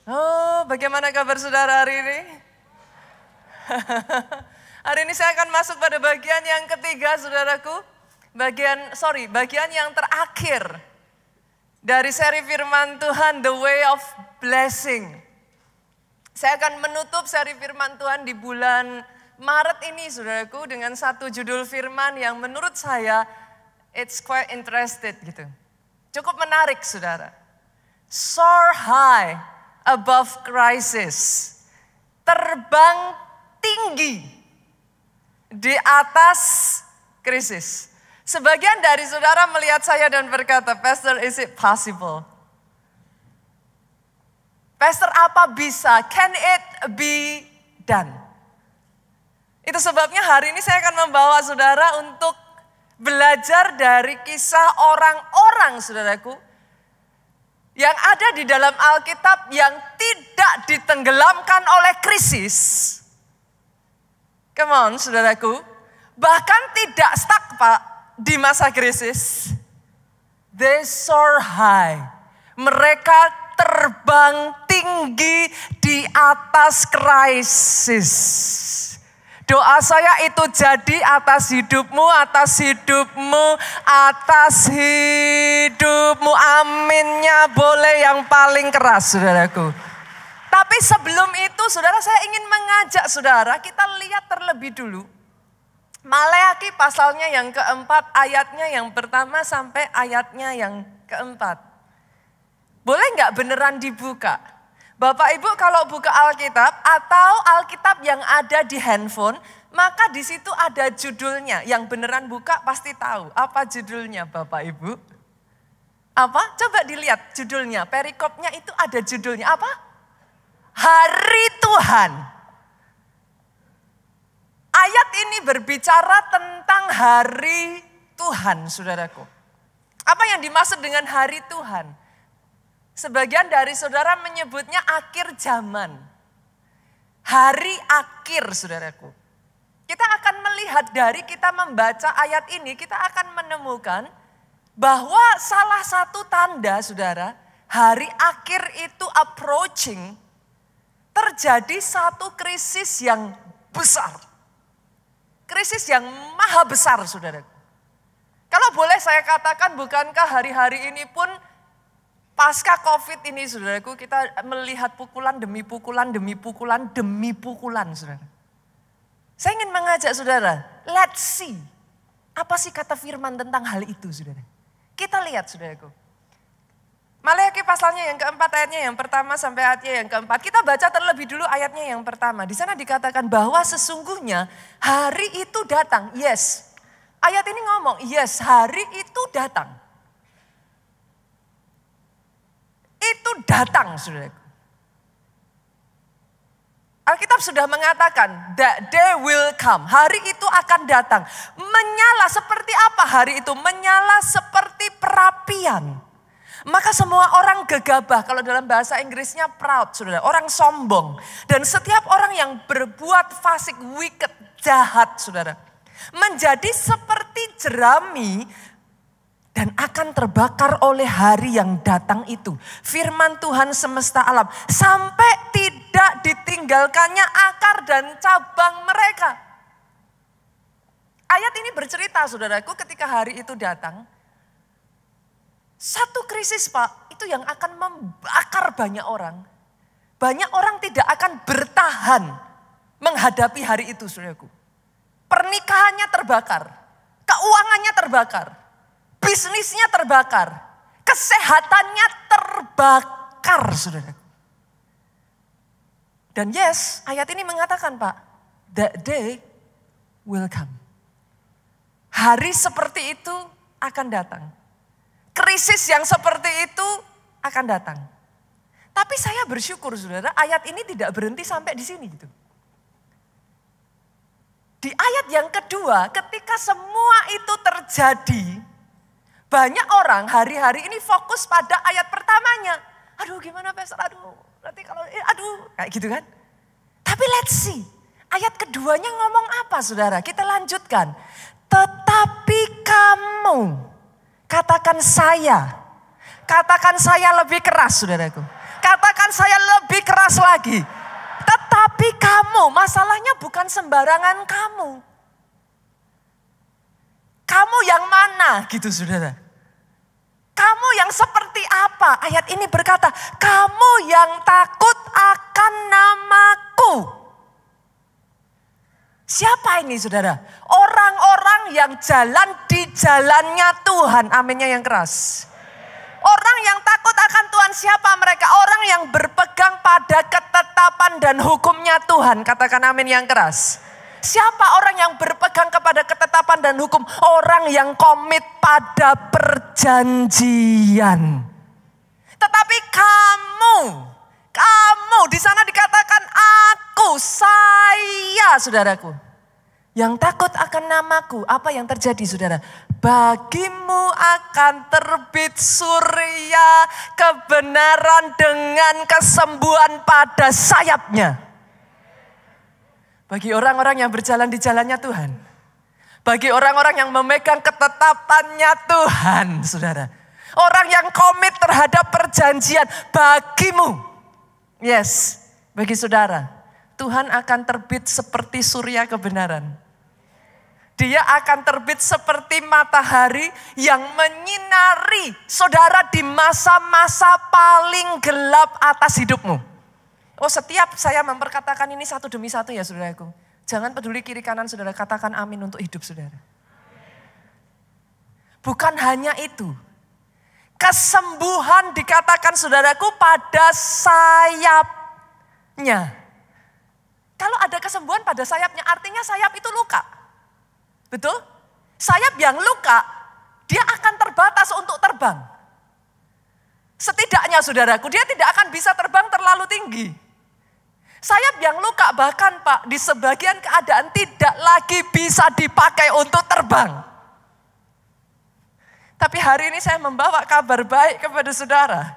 Oh, bagaimana kabar saudara hari ini? Hari ini saya akan masuk pada bagian yang ketiga, saudaraku. Bagian yang terakhir dari seri firman Tuhan, The Way of Blessing. Saya akan menutup seri firman Tuhan di bulan Maret ini, saudaraku, dengan satu judul firman yang menurut saya, it's quite interesting gitu. Cukup menarik, saudara. Soar high above crisis. Terbang tinggi di atas krisis. Sebagian dari saudara melihat saya dan berkata, Pastor, is it possible? Pastor, apa bisa? Can it be done? Itu sebabnya hari ini saya akan membawa saudara untuk belajar dari kisah orang-orang, saudaraku, yang ada di dalam Alkitab yang tidak ditenggelamkan oleh krisis. Come on, saudaraku. Bahkan tidak stuck, Pak, di masa krisis. They soar high. Mereka terbang tinggi di atas krisis. Doa saya itu jadi atas hidupmu, atas hidupmu, atas hidupmu. Aminnya boleh yang paling keras, saudaraku. Tapi sebelum itu, saudara, saya ingin mengajak saudara, kita lihat terlebih dulu. Maleakhi pasalnya yang keempat, ayatnya yang pertama sampai ayatnya yang keempat. Boleh nggak beneran dibuka? Bapak Ibu kalau buka Alkitab atau Alkitab yang ada di handphone, maka di situ ada judulnya. Yang beneran buka pasti tahu. Apa judulnya Bapak Ibu? Apa? Coba dilihat judulnya. Perikopnya itu ada judulnya apa? Hari Tuhan. Ayat ini berbicara tentang hari Tuhan, saudaraku. Apa yang dimaksud dengan hari Tuhan? Sebagian dari saudara menyebutnya akhir zaman. Hari akhir, saudaraku. Kita akan melihat dari kita membaca ayat ini, kita akan menemukan bahwa salah satu tanda, saudara, hari akhir itu approaching, terjadi satu krisis yang besar. Krisis yang maha besar, saudaraku. Kalau boleh saya katakan, bukankah hari-hari ini pun pasca COVID ini, saudaraku, kita melihat pukulan demi pukulan, demi pukulan, demi pukulan, saudara. Saya ingin mengajak saudara, let's see. Apa sih kata firman tentang hal itu, saudara? Kita lihat, saudaraku. Maleakhi pasalnya yang keempat, ayatnya yang pertama sampai ayatnya yang keempat. Kita baca terlebih dulu ayatnya yang pertama. Di sana dikatakan bahwa sesungguhnya hari itu datang. Yes, ayat ini ngomong, yes, hari itu datang. Itu datang, saudaraku. Alkitab sudah mengatakan that day will come. Hari itu akan datang. Menyala seperti apa hari itu? Menyala seperti perapian. Maka semua orang gegabah, kalau dalam bahasa Inggrisnya proud, saudara. Orang sombong. Dan setiap orang yang berbuat fasik, wicked, jahat, saudara. Menjadi seperti jerami dan akan terbakar oleh hari yang datang itu. Firman Tuhan semesta alam. Sampai tidak ditinggalkannya akar dan cabang mereka. Ayat ini bercerita, saudaraku, ketika hari itu datang. Satu krisis, Pak, itu yang akan membakar banyak orang. Banyak orang tidak akan bertahan menghadapi hari itu, saudaraku. Pernikahannya terbakar. Keuangannya terbakar. Bisnisnya terbakar, kesehatannya terbakar, saudara. Dan yes, ayat ini mengatakan, Pak, that day will come. Hari seperti itu akan datang. Krisis yang seperti itu akan datang. Tapi saya bersyukur, saudara, ayat ini tidak berhenti sampai di sini gitu. Di ayat yang kedua, ketika semua itu terjadi, banyak orang hari-hari ini fokus pada ayat pertamanya. Aduh gimana Pastor, aduh nanti kalau, kayak gitu kan. Tapi let's see, ayat keduanya ngomong apa, saudara? Kita lanjutkan. Tetapi kamu, katakan saya lebih keras, saudaraku. Katakan saya lebih lagi. Tetapi kamu, masalahnya bukan sembarangan kamu. Kamu yang mana gitu saudara? Kamu yang seperti apa? Ayat ini berkata, kamu yang takut akan namaku. Siapa ini saudara? Orang-orang yang jalan di jalannya Tuhan. Aminnya yang keras. Orang yang takut akan Tuhan, siapa mereka? Orang yang berpegang pada ketetapan dan hukumnya Tuhan. Katakan amin yang keras. Siapa orang yang berpegang kepada ketetapan dan hukum? Orang yang komit pada perjanjian. Tetapi kamu di sana dikatakan aku, saya, saudaraku. Yang takut akan namaku. Apa yang terjadi saudara? Bagimu akan terbit surya kebenaran dengan kesembuhan pada sayapnya. Bagi orang-orang yang berjalan di jalannya Tuhan. Bagi orang-orang yang memegang ketetapannya Tuhan, saudara. Orang yang komit terhadap perjanjian bagimu. Yes, bagi saudara. Tuhan akan terbit seperti surya kebenaran. Dia akan terbit seperti matahari yang menyinari saudara di masa-masa paling gelap atas hidupmu. Oh, setiap saya memperkatakan ini satu demi satu ya saudaraku. Jangan peduli kiri kanan saudara, katakan amin untuk hidup saudara. Bukan hanya itu. Kesembuhan dikatakan saudaraku pada sayapnya. Kalau ada kesembuhan pada sayapnya artinya sayap itu luka. Betul? Sayap yang luka, dia akan terbatas untuk terbang. Setidaknya saudaraku, dia tidak akan bisa terbang terlalu tinggi. Sayap yang luka bahkan Pak, di sebagian keadaan tidak lagi bisa dipakai untuk terbang. Tapi hari ini saya membawa kabar baik kepada saudara.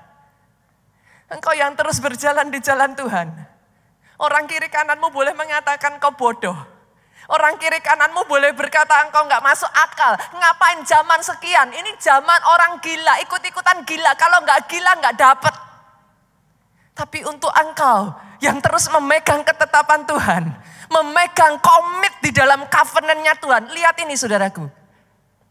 Engkau yang terus berjalan di jalan Tuhan. Orang kiri kananmu boleh mengatakan kau bodoh. Orang kiri kananmu boleh berkata engkau gak masuk akal. Ngapain zaman sekian? Ini zaman orang gila, ikut-ikutan gila. Kalau gak gila gak dapet. Tapi untuk engkau yang terus memegang ketetapan Tuhan. Memegang komit di dalam covenant-nya Tuhan. Lihat ini saudaraku.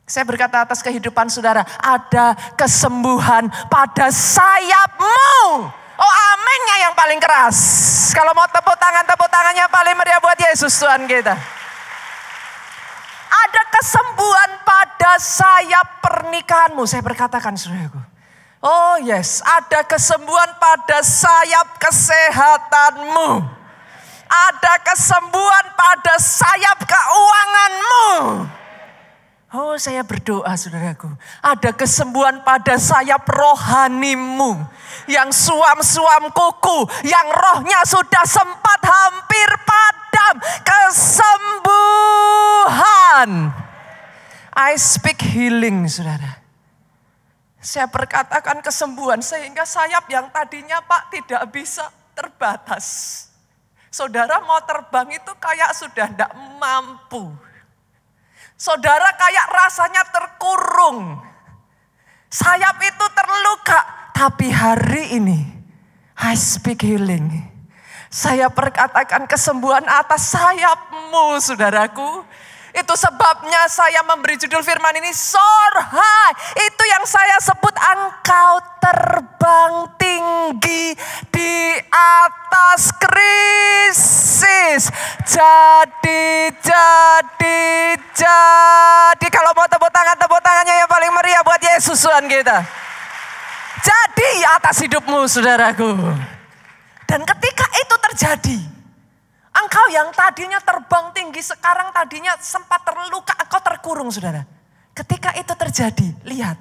Saya berkata atas kehidupan saudara. Ada kesembuhan pada sayapmu. Oh aminnya yang paling keras. Kalau mau tepuk tangannya paling meriah buat Yesus Tuhan kita. Ada kesembuhan pada sayap pernikahanmu. Saya berkatakan saudaraku. Oh yes, ada kesembuhan pada sayap kesehatanmu. Ada kesembuhan pada sayap keuanganmu. Oh saya berdoa saudaraku. Ada kesembuhan pada sayap rohanimu. Yang suam-suam kuku. Yang rohnya sudah sempat hampir padam. Kesembuhan. I speak healing saudara. Saya perkatakan kesembuhan sehingga sayap yang tadinya Pak tidak bisa terbatas. Saudara mau terbang itu kayak sudah tidak mampu. Saudara kayak rasanya terkurung. Sayap itu terluka. Tapi hari ini I speak healing. Saya perkatakan kesembuhan atas sayapmu saudaraku. Itu sebabnya saya memberi judul firman ini Soar High. Itu yang saya sebut engkau terbang tinggi di atas krisis. Jadi. Kalau mau tepuk tangannya yang paling meriah buat Yesus Tuhan kita. Jadi atas hidupmu saudaraku. Dan ketika itu terjadi. Engkau yang tadinya terbang tinggi sekarang tadinya sempat terluka, engkau terkurung saudara. Ketika itu terjadi, lihat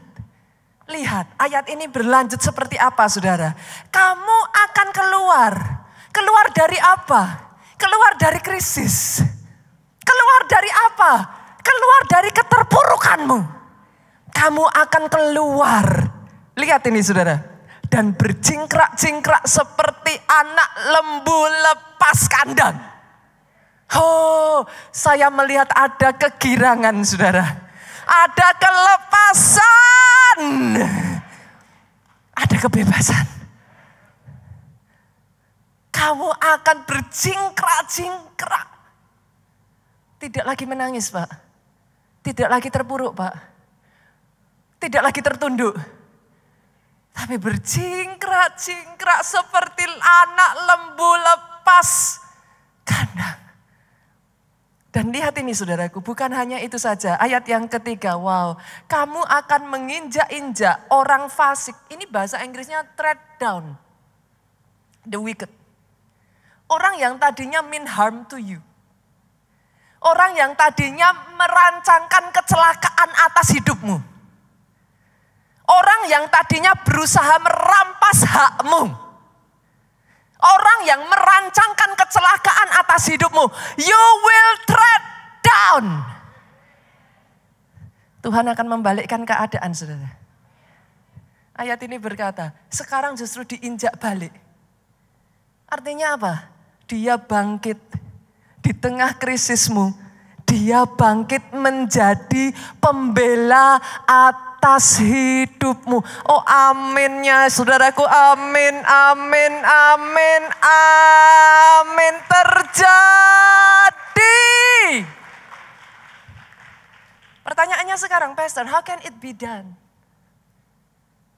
ayat ini berlanjut seperti apa saudara. Kamu akan keluar dari apa? Keluar dari krisis. Keluar dari apa? Keluar dari keterpurukanmu. Kamu akan keluar. Lihat ini saudara. Dan berjingkrak-jingkrak seperti anak lembu lepas kandang. Oh, saya melihat ada kegirangan saudara. Ada kelepasan. Ada kebebasan. kamu akan berjingkrak-jingkrak. Tidak lagi menangis, Pak. Tidak lagi terpuruk, Pak. Tidak lagi tertunduk. Tapi berjingkrak-jingkrak seperti anak lembu lepas kandang. Dan lihat ini saudaraku, bukan hanya itu saja. Ayat yang ketiga, wow. Kamu akan menginjak-injak orang fasik. Ini bahasa Inggrisnya tread down. The wicked. Orang yang tadinya mean harm to you. Orang yang tadinya merancangkan kecelakaan atas hidupmu. Orang yang tadinya berusaha merampas hakmu. Orang yang merancangkan kecelakaan atas hidupmu. You will tread down. Tuhan akan membalikkan keadaan, saudara. Ayat ini berkata, sekarang justru diinjak balik. Artinya apa? Dia bangkit di tengah krisismu. Dia bangkit menjadi pembela atas hidupmu. Oh aminnya saudaraku, amin, amin, amin, amin. Terjadi. Pertanyaannya sekarang, Pastor, how can it be done?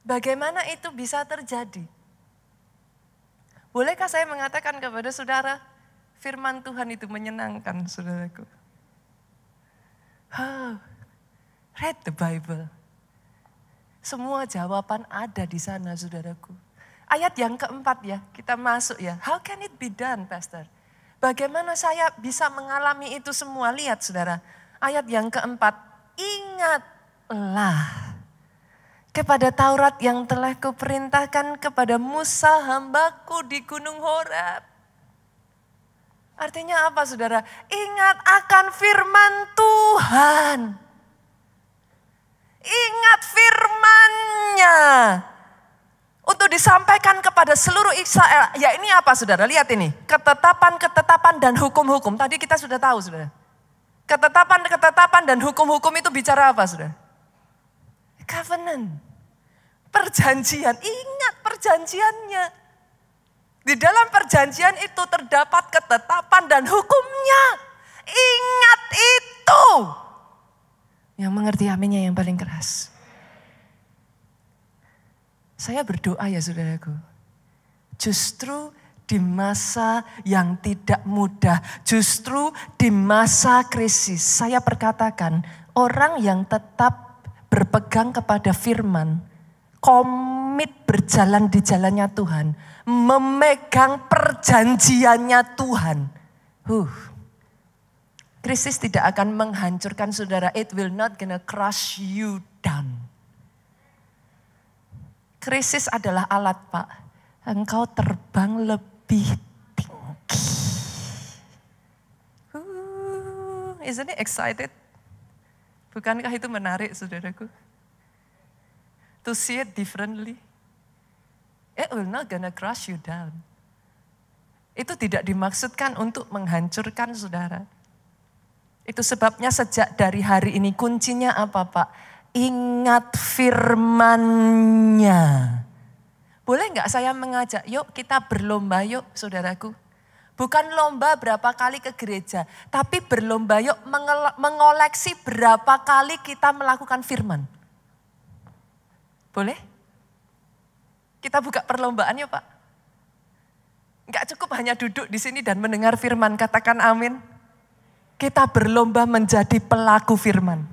Bagaimana itu bisa terjadi? Bolehkah saya mengatakan kepada saudara, firman Tuhan itu menyenangkan, saudaraku. Oh, read the Bible. Semua jawaban ada di sana, saudaraku. Ayat yang keempat ya, kita masuk ya. How can it be done, Pastor? Bagaimana saya bisa mengalami itu semua? Lihat, saudara. Ayat yang keempat, ingatlah kepada Taurat yang telah kuperintahkan kepada Musa hambaku di Gunung Horeb. Artinya apa, saudara? Ingat akan firman Tuhan. Ingat firman-Nya. Untuk disampaikan kepada seluruh Israel. Ya ini apa, saudara? Lihat ini. Ketetapan-ketetapan dan hukum-hukum. Tadi kita sudah tahu, saudara. Ketetapan-ketetapan dan hukum-hukum itu bicara apa, saudara? Covenant. Perjanjian. Ingat perjanjiannya. Di dalam perjanjian itu terdapat ketetapan dan hukumnya. Ingat itu. Yang mengerti aminnya yang paling keras. Saya berdoa ya saudaraku. Justru di masa yang tidak mudah. Justru di masa krisis. Saya perkatakan orang yang tetap berpegang kepada firman. Komit berjalan di jalannya Tuhan. Memegang perjanjiannya Tuhan. Krisis tidak akan menghancurkan saudara. It will not gonna crush you down. Krisis adalah alat, Pak. Engkau terbang lebih tinggi. Isn't it excited? Bukankah itu menarik, saudaraku? To see it differently. It will not gonna crush you down. Itu tidak dimaksudkan untuk menghancurkan saudara. Itu sebabnya sejak dari hari ini kuncinya apa, Pak? Ingat firman-Nya. Boleh nggak saya mengajak, yuk kita berlomba yuk saudaraku. Bukan lomba berapa kali ke gereja, tapi berlomba yuk mengoleksi berapa kali kita melakukan firman. Boleh? Kita buka perlombaan yuk Pak. Enggak cukup hanya duduk di sini dan mendengar firman, katakan amin. Kita berlomba menjadi pelaku firman.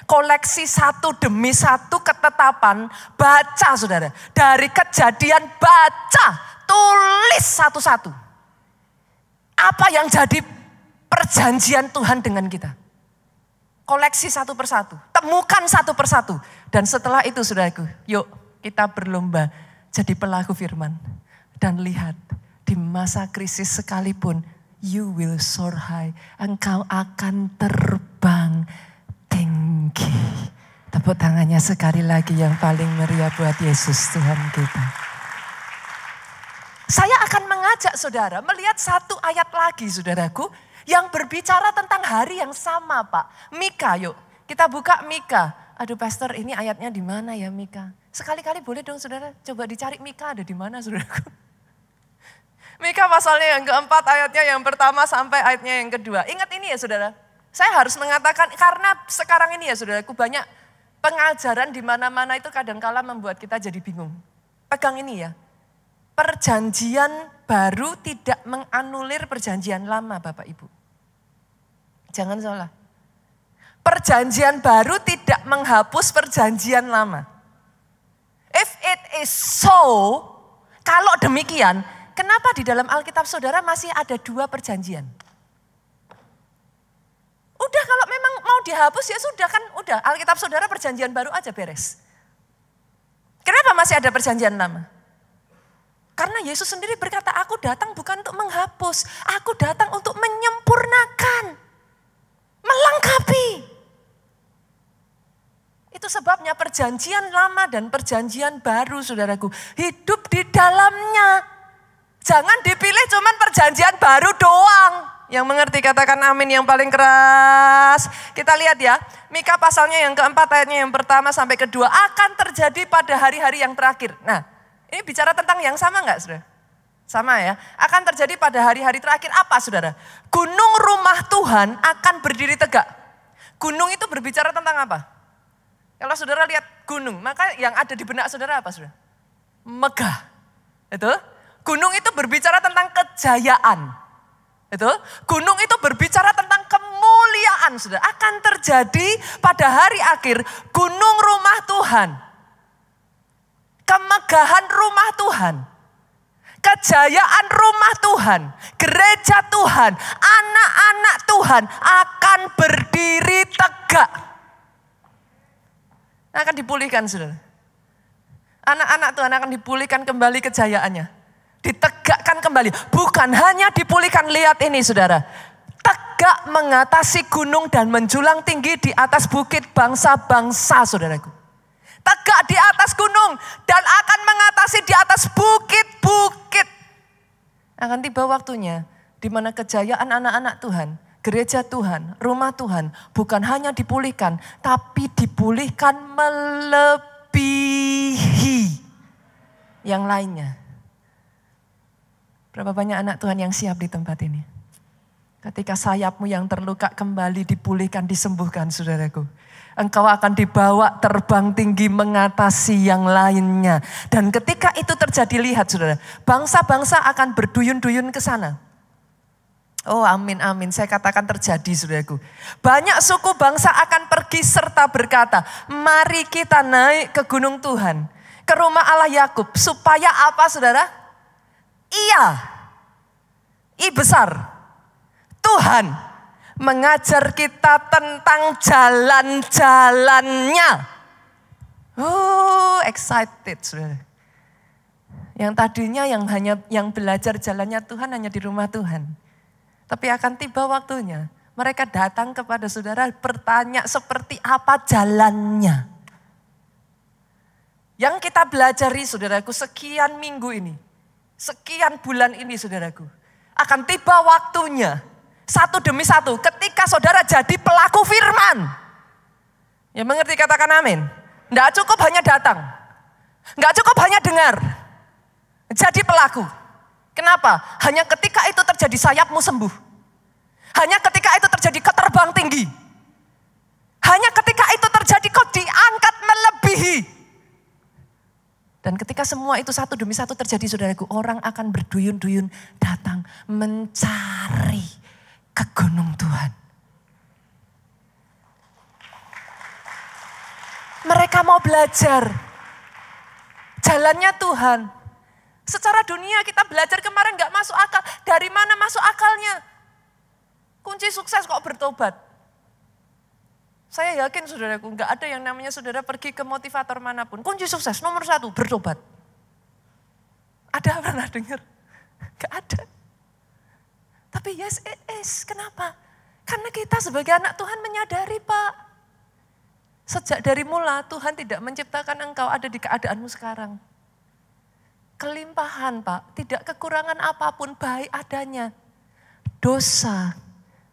Koleksi satu demi satu ketetapan, baca saudara. Dari Kejadian baca, tulis satu-satu. Apa yang jadi perjanjian Tuhan dengan kita. Koleksi satu persatu, temukan satu persatu. Dan setelah itu saudaraku, yuk kita berlomba jadi pelaku firman. Dan lihat, di masa krisis sekalipun, you will soar high. Engkau akan terbang tinggi. Tepuk tangannya sekali lagi yang paling meriah buat Yesus Tuhan kita. Saya akan mengajak saudara melihat satu ayat lagi saudaraku. Yang berbicara tentang hari yang sama Pak. Mika yuk, kita buka Mika. Aduh pastor ini ayatnya di mana ya Mika? Sekali-kali boleh dong saudara, coba dicari Mika ada di mana saudaraku. Mika pasalnya yang keempat, ayatnya yang pertama sampai ayatnya yang kedua. Ingat ini ya saudara, saya harus mengatakan karena sekarang ini ya saudaraku banyak pengajaran di mana-mana itu kadangkala membuat kita jadi bingung. Pegang ini ya, perjanjian baru tidak menganulir perjanjian lama Bapak Ibu. Jangan salah. Perjanjian baru tidak menghapus perjanjian lama. If it is so, kalau demikian, kenapa di dalam Alkitab saudara masih ada 2 perjanjian? Udah kalau memang mau dihapus ya sudah kan, udah Alkitab saudara perjanjian baru aja beres. Kenapa masih ada perjanjian lama? Karena Yesus sendiri berkata, aku datang bukan untuk menghapus, aku datang untuk menyempurnakan, melengkapi. Itu sebabnya perjanjian lama dan perjanjian baru saudaraku, hidup di dalamnya. Jangan dipilih cuman perjanjian baru doang. Yang mengerti katakan amin yang paling keras. Kita lihat ya, Mika pasalnya yang keempat ayatnya yang pertama sampai kedua. Akan terjadi pada hari-hari yang terakhir. Nah, ini bicara tentang yang sama enggak saudara? Sama ya, akan terjadi pada hari-hari terakhir apa saudara? Gunung rumah Tuhan akan berdiri tegak. Gunung itu berbicara tentang apa? Kalau saudara lihat gunung, maka yang ada di benak saudara apa saudara? Megah. Itu. Gunung itu berbicara tentang kejayaan. Itu. Gunung itu berbicara tentang kemuliaan saudara. Akan terjadi pada hari akhir gunung rumah Tuhan. Kemegahan rumah Tuhan. Kejayaan rumah Tuhan. Gereja Tuhan. Anak-anak Tuhan akan berdiri tegak. Akan dipulihkan saudara. Anak-anak Tuhan akan dipulihkan kembali kejayaannya. Ditegakkan kembali. Bukan hanya dipulihkan, lihat ini saudara. Tegak mengatasi gunung dan menjulang tinggi di atas bukit bangsa-bangsa saudaraku. Tegak di atas gunung dan akan mengatasi di atas bukit-bukit. Akan tiba waktunya di mana kejayaan anak-anak Tuhan, gereja Tuhan, rumah Tuhan bukan hanya dipulihkan, tapi dipulihkan melebihi yang lainnya. Berapa banyak anak Tuhan yang siap di tempat ini? Ketika sayapmu yang terluka kembali dipulihkan, disembuhkan saudaraku. Engkau akan dibawa terbang tinggi mengatasi yang lainnya. Dan ketika itu terjadi, lihat saudara, bangsa-bangsa akan berduyun-duyun ke sana. Oh amin, amin. Saya katakan terjadi saudaraku. Banyak suku bangsa akan pergi serta berkata, mari kita naik ke gunung Tuhan. Ke rumah Allah Yakub. Supaya apa saudara? I besar. Tuhan mengajar kita tentang jalan-jalannya. Excited saudara. Yang tadinya yang belajar jalannya Tuhan hanya di rumah Tuhan. Tapi akan tiba waktunya mereka datang kepada saudara bertanya seperti apa jalannya. Yang kita belajari saudaraku sekian minggu ini. Sekian bulan ini saudaraku. Akan tiba waktunya satu demi satu ketika saudara jadi pelaku firman. Ya mengerti katakan amin. Tidak cukup hanya datang. Tidak cukup hanya dengar. Jadi pelaku. Kenapa? Hanya ketika itu terjadi sayapmu sembuh. Hanya ketika itu terjadi kau terbang tinggi. Hanya ketika itu terjadi kau diangkat melebihi. Dan ketika semua itu satu demi satu terjadi saudaraku, orang akan berduyun-duyun datang mencari ke gunung Tuhan. Mereka mau belajar jalannya Tuhan. Secara dunia kita belajar kemarin gak masuk akal. Dari mana masuk akalnya? Kunci sukses kok bertobat. Saya yakin saudaraku gak ada yang namanya saudara pergi ke motivator manapun. Kunci sukses nomor 1 bertobat. Ada pernah dengar? Gak ada. Tapi yes it is. Kenapa? Karena kita sebagai anak Tuhan menyadari Pak. Sejak dari mula Tuhan tidak menciptakan engkau ada di keadaanmu sekarang. Kelimpahan Pak, tidak kekurangan apapun, baik adanya. Dosa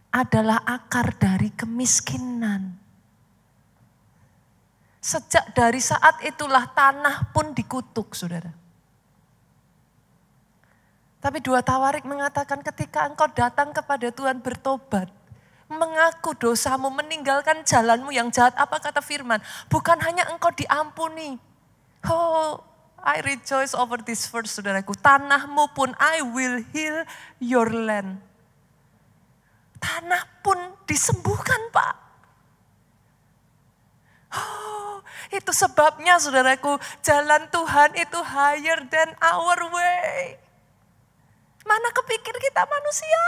adalah akar dari kemiskinan. Sejak dari saat itulah tanah pun dikutuk saudara. Tapi 2 Tawarik mengatakan ketika engkau datang kepada Tuhan bertobat, mengaku dosamu, meninggalkan jalanmu yang jahat. Apa kata firman? Bukan hanya engkau diampuni. Oh, I rejoice over this verse, saudaraku. Tanahmu pun I will heal your land. Tanah pun disembuhkan, Pak. Oh, itu sebabnya saudaraku, jalan Tuhan itu higher than our way. Mana kepikir kita manusia?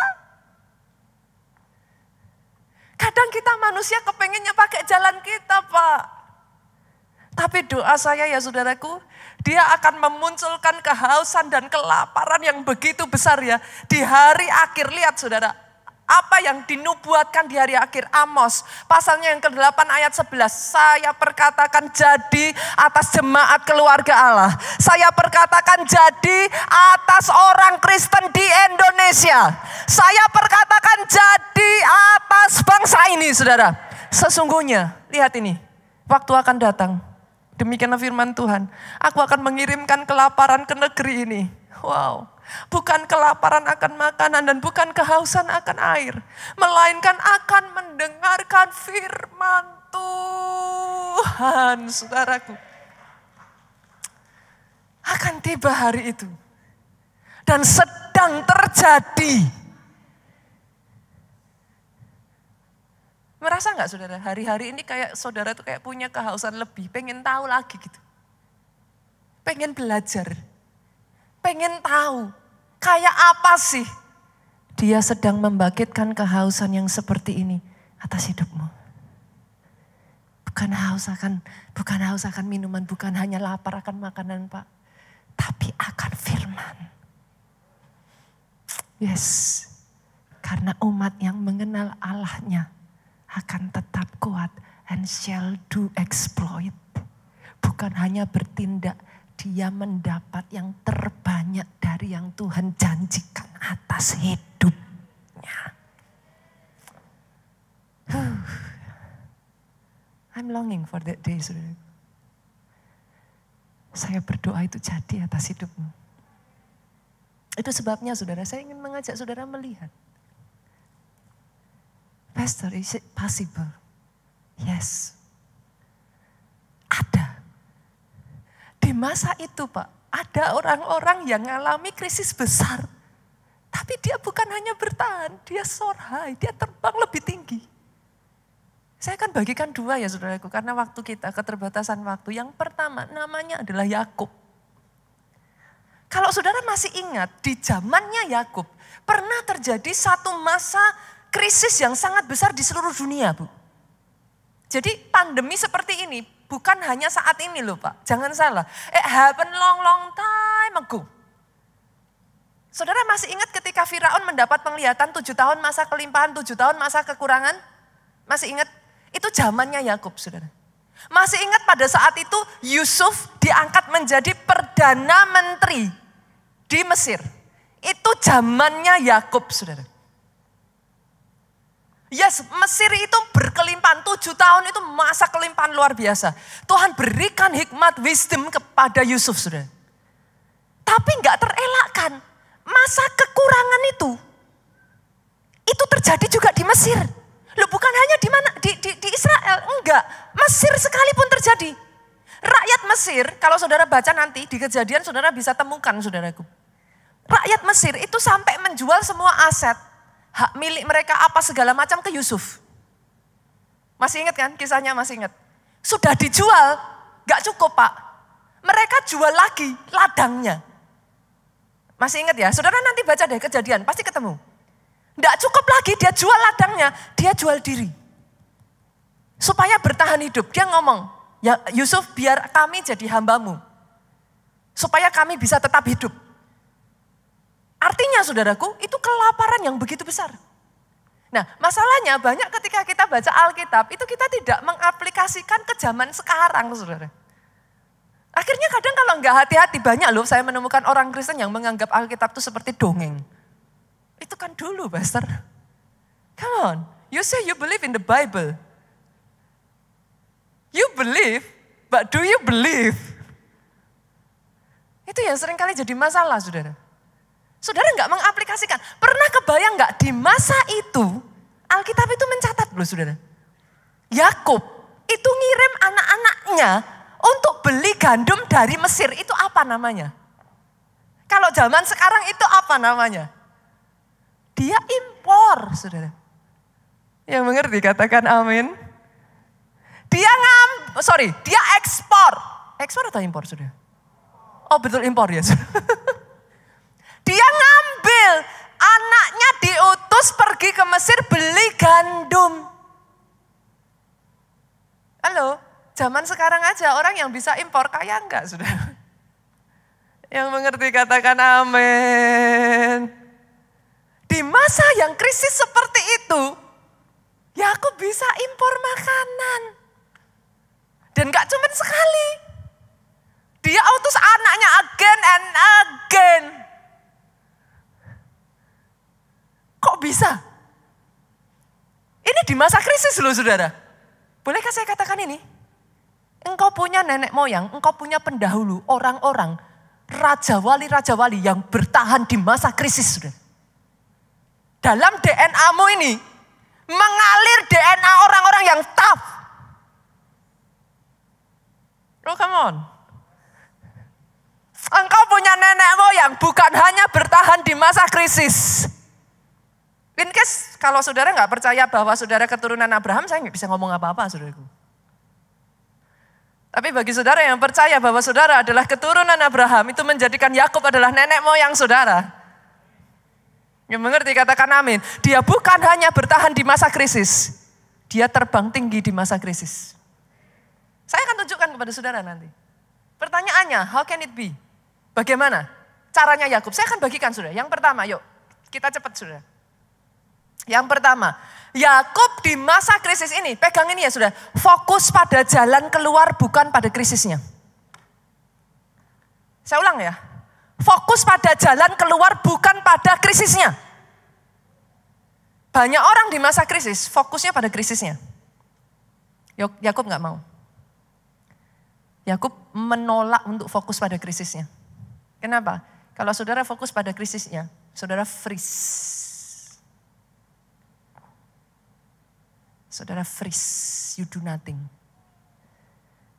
Kadang kita manusia kepengennya pakai jalan kita, Pak. Tapi doa saya ya saudaraku, dia akan memunculkan kehausan dan kelaparan yang begitu besar ya. Di hari akhir, lihat saudara. Apa yang dinubuatkan di hari akhir, Amos pasalnya yang ke-8 ayat 11. Saya perkatakan jadi atas jemaat keluarga Allah. Saya perkatakan jadi atas orang Kristen di Indonesia. Saya perkatakan jadi atas bangsa ini, saudara. Sesungguhnya, lihat ini, waktu akan datang. Demikianlah firman Tuhan. Aku akan mengirimkan kelaparan ke negeri ini. Wow. Bukan kelaparan akan makanan dan bukan kehausan akan air. Melainkan akan mendengarkan firman Tuhan, saudaraku. Akan tiba hari itu. Dan sedang terjadi. Merasa gak saudara, hari-hari ini kayak saudara tuh kayak punya kehausan lebih. Pengen tahu lagi gitu. Pengen belajar. Pengen tahu, kayak apa sih dia sedang membangkitkan kehausan yang seperti ini atas hidupmu. Bukan haus akan minuman, bukan hanya lapar akan makanan, Pak. Tapi akan firman. Yes, karena umat yang mengenal Allahnya akan tetap kuat and shall do exploit. Bukan hanya bertindak, dia mendapat yang terbanyak dari yang Tuhan janjikan atas hidupnya. I'm longing for that day, saudara. Saya berdoa itu jadi atas hidupmu. Itu sebabnya saudara, saya ingin mengajak saudara melihat. Pastor, is it possible? Yes. Ada. Di masa itu Pak, ada orang-orang yang mengalami krisis besar. Tapi dia bukan hanya bertahan, dia soar high, dia terbang lebih tinggi. Saya akan bagikan 2 ya saudaraku, karena waktu kita keterbatasan waktu. Yang pertama namanya adalah Yakub. Kalau saudara masih ingat, di zamannya Yakub pernah terjadi satu masa krisis yang sangat besar di seluruh dunia, Bu. Jadi pandemi seperti ini bukan hanya saat ini loh Pak, jangan salah. It happened long time ago. Saudara masih ingat ketika Firaun mendapat penglihatan 7 tahun masa kelimpahan, 7 tahun masa kekurangan? Masih ingat? Itu zamannya Yakub, saudara. Masih ingat pada saat itu Yusuf diangkat menjadi Perdana Menteri di Mesir. Itu zamannya Yakub, saudara. Yes, Mesir itu berkelimpahan, 7 tahun itu masa kelimpahan luar biasa. Tuhan berikan hikmat, wisdom kepada Yusuf, saudara. Tapi enggak terelakkan, masa kekurangan itu terjadi juga di Mesir. Loh bukan hanya di mana di Israel, enggak. Mesir sekalipun terjadi. Rakyat Mesir, kalau saudara baca nanti di Kejadian saudara bisa temukan saudaraku. Rakyat Mesir itu sampai menjual semua aset, hak milik mereka apa segala macam ke Yusuf. Masih ingat kan kisahnya, masih ingat. Sudah dijual, gak cukup Pak. Mereka jual lagi ladangnya. Masih ingat ya, saudara nanti baca deh Kejadian, pasti ketemu. Gak cukup lagi dia jual ladangnya, dia jual diri. Supaya bertahan hidup, dia ngomong, ya Yusuf biar kami jadi hambamu. Supaya kami bisa tetap hidup. Artinya saudaraku, itu kelaparan yang begitu besar. Nah masalahnya banyak ketika kita baca Alkitab, itu kita tidak mengaplikasikan ke zaman sekarang saudara. Akhirnya kadang kalau nggak hati-hati, banyak loh saya menemukan orang Kristen yang menganggap Alkitab itu seperti dongeng. Itu kan dulu Pastor. Come on, you say you believe in the Bible. You believe, but do you believe? Itu yang seringkali jadi masalah saudara. Saudara nggak mengaplikasikan. Pernah kebayang nggak di masa itu, Alkitab itu mencatat loh saudara. Yakub itu ngirim anak-anaknya untuk beli gandum dari Mesir. Itu apa namanya? Kalau zaman sekarang itu apa namanya? Dia impor, saudara. Yang mengerti katakan amin. Dia ekspor. Ekspor atau impor, saudara? Oh betul impor ya. Dia ngambil, anaknya diutus pergi ke Mesir beli gandum. Halo, zaman sekarang aja orang yang bisa impor kaya enggak, saudara? Yang mengerti katakan amin. Di masa yang krisis seperti itu, Yakub bisa impor makanan. Dan gak cuma sekali. Dia utus anaknya again and again. Kok bisa? Ini di masa krisis loh saudara. Bolehkah saya katakan ini? Engkau punya nenek moyang, engkau punya pendahulu, orang-orang, raja wali yang bertahan di masa krisis saudara. Dalam DNA-mu ini, mengalir DNA orang-orang yang tough. Oh come on. Engkau punya nenek moyang bukan hanya bertahan di masa krisis. In case kalau saudara nggak percaya bahwa saudara keturunan Abraham, saya nggak bisa ngomong apa-apa saudaraku. Tapi bagi saudara yang percaya bahwa saudara adalah keturunan Abraham, itu menjadikan Yakub adalah nenek moyang saudara. Yang mengerti katakan amin. Dia bukan hanya bertahan di masa krisis, dia terbang tinggi di masa krisis. Saya akan tunjukkan kepada saudara nanti. Pertanyaannya, how can it be? Bagaimana caranya Yakub? Saya akan bagikan saudara. Yang pertama, yuk kita cepat saudara. Yang pertama, Yakub di masa krisis ini, pegang ini ya sudah, fokus pada jalan keluar bukan pada krisisnya. Saya ulang ya, fokus pada jalan keluar bukan pada krisisnya. Banyak orang di masa krisis fokusnya pada krisisnya. Yakub nggak mau. Yakub menolak untuk fokus pada krisisnya. Kenapa? Kalau saudara fokus pada krisisnya, saudara freeze. Saudara freeze, you do nothing.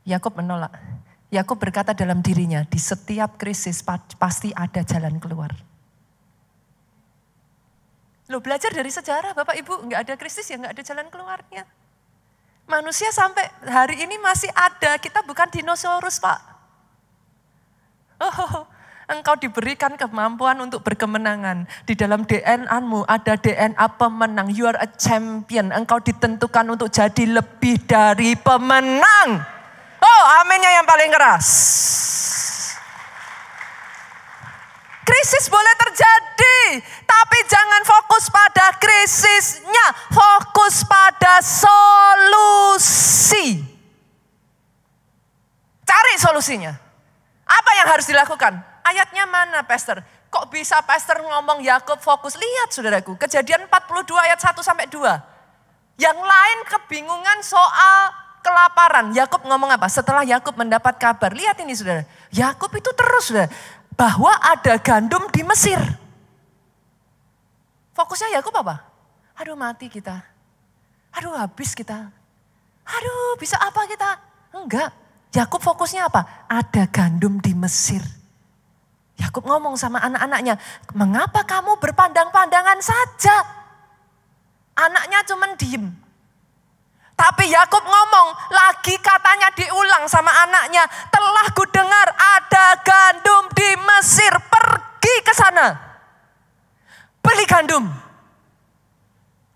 Yakub menolak. Yakub berkata dalam dirinya, di setiap krisis pasti ada jalan keluar. Loh belajar dari sejarah Bapak Ibu, enggak ada krisis ya enggak ada jalan keluarnya. Manusia sampai hari ini masih ada, kita bukan dinosaurus Pak. Oh, engkau diberikan kemampuan untuk berkemenangan. Di dalam DNA-mu ada DNA pemenang. You are a champion. Engkau ditentukan untuk jadi lebih dari pemenang. Oh, aminnya yang paling keras. Krisis boleh terjadi, tapi jangan fokus pada krisisnya. Fokus pada solusi. Cari solusinya. Apa yang harus dilakukan? Ayatnya mana pastor? Kok bisa pastor ngomong Yakub fokus? Lihat saudaraku, Kejadian 42 ayat 1 sampai 2. Yang lain kebingungan soal kelaparan. Yakub ngomong apa? Setelah Yakub mendapat kabar. Lihat ini saudara. Yakub itu terus saudara. Bahwa ada gandum di Mesir. Fokusnya Yakub apa? Aduh mati kita. Aduh habis kita. Aduh bisa apa kita? Enggak. Yakub fokusnya apa? Ada gandum di Mesir. Yakub ngomong sama anak-anaknya, mengapa kamu berpandang-pandangan saja? Anaknya cuman diem. Tapi Yakub ngomong, lagi katanya diulang sama anaknya, telah kudengar ada gandum di Mesir, pergi ke sana. Beli gandum.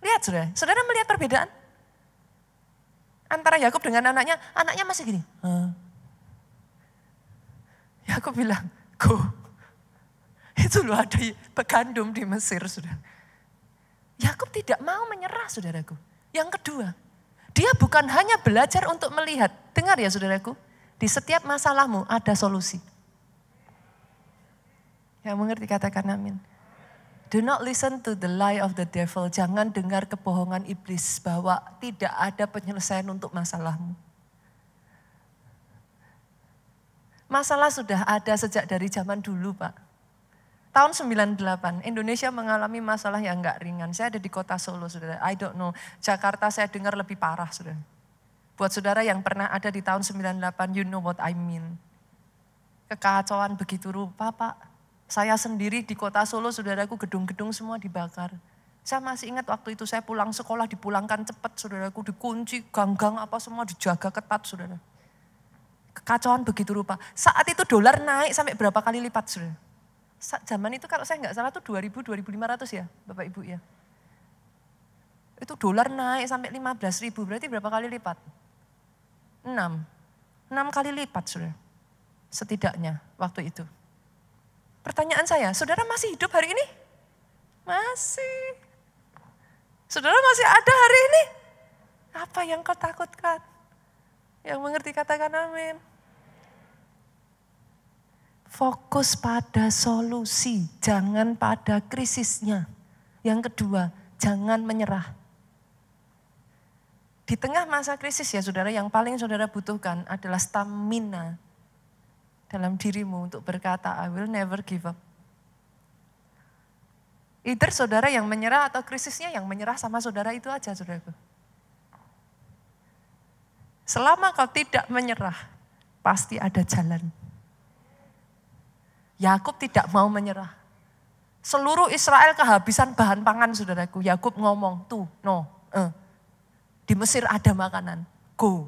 Lihat saudara, saudara melihat perbedaan? Antara Yakub dengan anaknya masih gini. Yakub bilang, go. Itu loh ada gandum di Mesir, saudara. Yakub tidak mau menyerah, saudaraku. Yang kedua, dia bukan hanya belajar untuk melihat. Dengar ya, saudaraku. Di setiap masalahmu ada solusi. Yang mengerti katakan amin. Do not listen to the lie of the devil. Jangan dengar kebohongan iblis bahwa tidak ada penyelesaian untuk masalahmu. Masalah sudah ada sejak dari zaman dulu, Pak. Tahun 98, Indonesia mengalami masalah yang enggak ringan. Saya ada di kota Solo, saudara. I don't know. Jakarta saya dengar lebih parah, saudara. Buat saudara yang pernah ada di tahun 98, you know what I mean. Kekacauan begitu rupa, Pak. Saya sendiri di kota Solo, saudaraku, gedung-gedung semua dibakar. Saya masih ingat waktu itu saya pulang sekolah, dipulangkan cepat, saudaraku. Dikunci, gang-gang apa semua dijaga ketat, saudara. Kekacauan begitu rupa. Saat itu dolar naik sampai berapa kali lipat, saudara. Zaman itu kalau saya nggak salah tuh 2.000-2.500 ya Bapak Ibu ya. Itu dolar naik sampai 15.000, berarti berapa kali lipat? 6 kali lipat saudara. Setidaknya waktu itu. Pertanyaan saya, saudara masih hidup hari ini? Masih. Saudara masih ada hari ini? Apa yang kau takutkan? Yang mengerti katakan amin. Fokus pada solusi, jangan pada krisisnya. Yang kedua, jangan menyerah. Di tengah masa krisis ya saudara, yang paling saudara butuhkan adalah stamina dalam dirimu untuk berkata, I will never give up. Either saudara yang menyerah atau krisisnya yang menyerah sama saudara itu aja saudaraku. Selama kau tidak menyerah, pasti ada jalan. Yakub tidak mau menyerah. Seluruh Israel kehabisan bahan pangan saudaraku. Yakub ngomong, di Mesir ada makanan, go.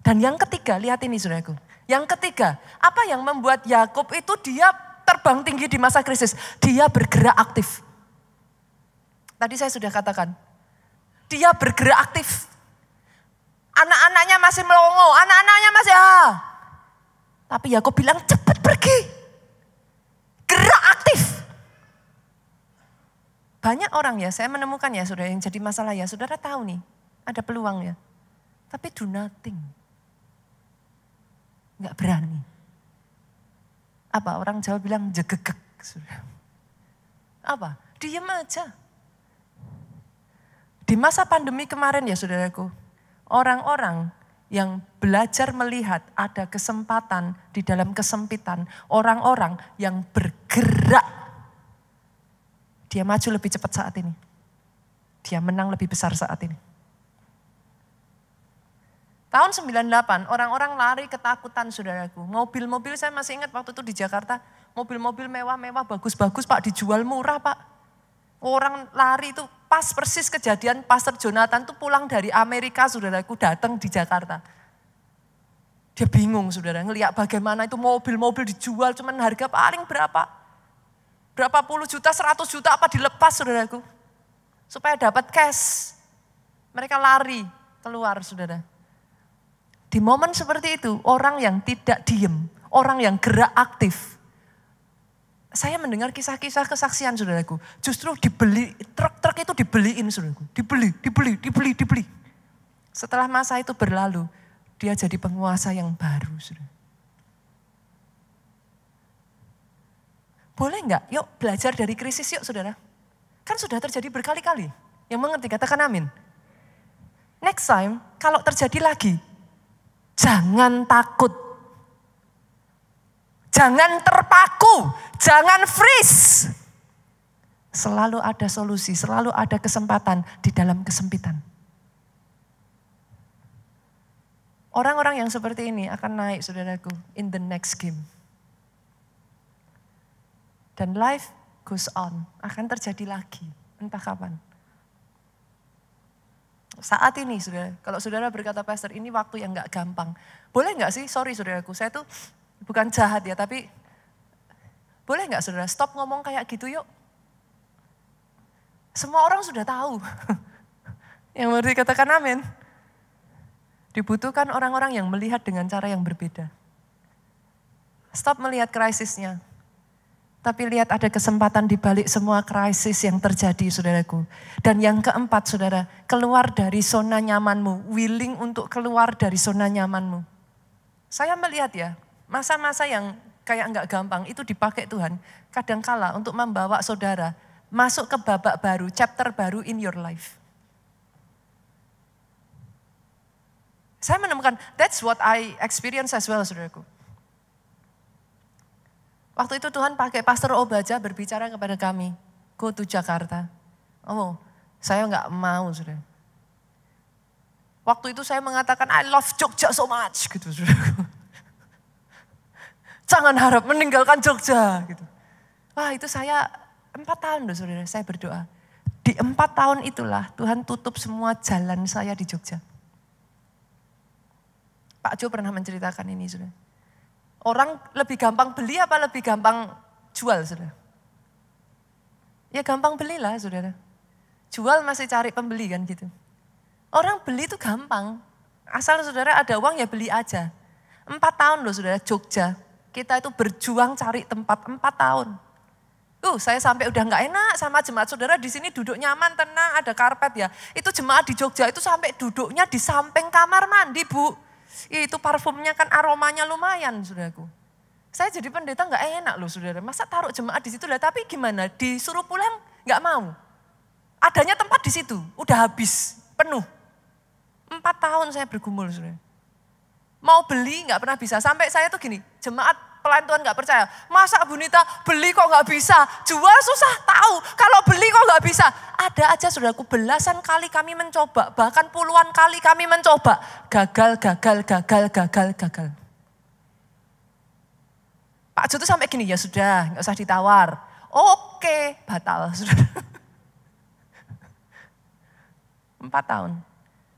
Dan yang ketiga, lihat ini saudaraku. Yang ketiga, apa yang membuat Yakub itu dia terbang tinggi di masa krisis? Dia bergerak aktif. Tadi saya sudah katakan, dia bergerak aktif. Anak-anaknya masih melongo, anak-anaknya masih Tapi Yakub bilang cepat pergi. Gerak aktif. Banyak orang ya, saya menemukan ya saudara yang jadi masalah ya. Saudara tahu nih, ada peluang ya. Tapi do nothing. Enggak berani. Apa orang Jawa bilang jegegek. Apa? Diam aja. Di masa pandemi kemarin ya saudaraku, orang-orang yang belajar melihat ada kesempatan di dalam kesempitan. Orang-orang yang bergerak. Dia maju lebih cepat saat ini. Dia menang lebih besar saat ini. Tahun 98, orang-orang lari ketakutan saudaraku. Mobil-mobil saya masih ingat waktu itu di Jakarta. Mobil-mobil mewah-mewah, bagus-bagus Pak, dijual murah Pak. Orang lari itu pas persis kejadian Pastor Jonathan tuh pulang dari Amerika saudaraku datang di Jakarta. Dia bingung saudara ngelihat bagaimana itu mobil-mobil dijual cuman harga paling berapa. Berapa puluh juta, 100 juta apa dilepas saudaraku. Supaya dapat cash. Mereka lari keluar saudara. Di momen seperti itu orang yang tidak diem, orang yang gerak aktif. Saya mendengar kisah-kisah kesaksian saudaraku. Justru dibeli, truk-truk itu dibeliin saudaraku. Dibeli. Setelah masa itu berlalu, dia jadi penguasa yang baru saudara. Boleh enggak? Yuk belajar dari krisis yuk saudara. Kan sudah terjadi berkali-kali. Yang mengerti katakan amin. Next time kalau terjadi lagi, jangan takut. Jangan terpaku, jangan freeze. Selalu ada solusi, selalu ada kesempatan di dalam kesempitan. Orang-orang yang seperti ini akan naik saudaraku in the next game. Dan life goes on, akan terjadi lagi, entah kapan. Saat ini saudara, kalau saudara berkata pastor ini waktu yang gak gampang. Boleh gak sih, sorry saudaraku, saya tuh bukan jahat ya, tapi boleh gak saudara stop ngomong kayak gitu yuk. Semua orang sudah tahu. Yang mau dikatakan amin. Dibutuhkan orang-orang yang melihat dengan cara yang berbeda. Stop melihat krisisnya. Tapi lihat ada kesempatan di balik semua krisis yang terjadi saudaraku. Dan yang keempat saudara, keluar dari zona nyamanmu. Willing untuk keluar dari zona nyamanmu. Saya melihat ya, masa-masa yang kayak enggak gampang itu dipakai Tuhan. Kadangkala untuk membawa saudara masuk ke babak baru, chapter baru in your life. Saya menemukan, that's what I experience as well saudaraku. Waktu itu Tuhan pakai Pastor Obaja berbicara kepada kami, go to Jakarta. Oh, saya nggak mau, saudara. Waktu itu saya mengatakan, I love Jogja so much, gitu, saudara. Jangan harap meninggalkan Jogja, gitu. Wah, itu saya 4 tahun loh, saudara, saya berdoa. Di 4 tahun itulah Tuhan tutup semua jalan saya di Jogja. Pak Jo pernah menceritakan ini, saudara. Orang lebih gampang beli apa lebih gampang jual, saudara? Ya gampang belilah, saudara. Jual masih cari pembeli kan gitu. Orang beli itu gampang. Asal saudara ada uang ya beli aja. 4 tahun loh saudara, Jogja. Kita itu berjuang cari tempat 4 tahun. Saya sampai udah nggak enak sama jemaat saudara di sini duduk nyaman, tenang, ada karpet ya. Itu jemaat di Jogja itu sampai duduknya di samping kamar mandi, Bu. Itu parfumnya kan aromanya lumayan, saudaraku. Saya jadi pendeta nggak enak loh, saudara. Masa taruh jemaat di situ lah, tapi gimana? Disuruh pulang nggak mau. Adanya tempat di situ, udah habis, penuh. 4 tahun saya bergumul, saudara. Mau beli nggak pernah bisa. Sampai saya tuh gini, jemaat pelayan Tuhan nggak percaya. Masa Bu Nita beli kok nggak bisa? Jual susah, tahu. Kalau beli kok nggak bisa? Ada aja saudaraku, belasan kali kami mencoba. Bahkan puluhan kali kami mencoba. Gagal. Pak Jo tuh sampai gini, ya sudah nggak usah ditawar. Oke, batal, saudara. 4 tahun.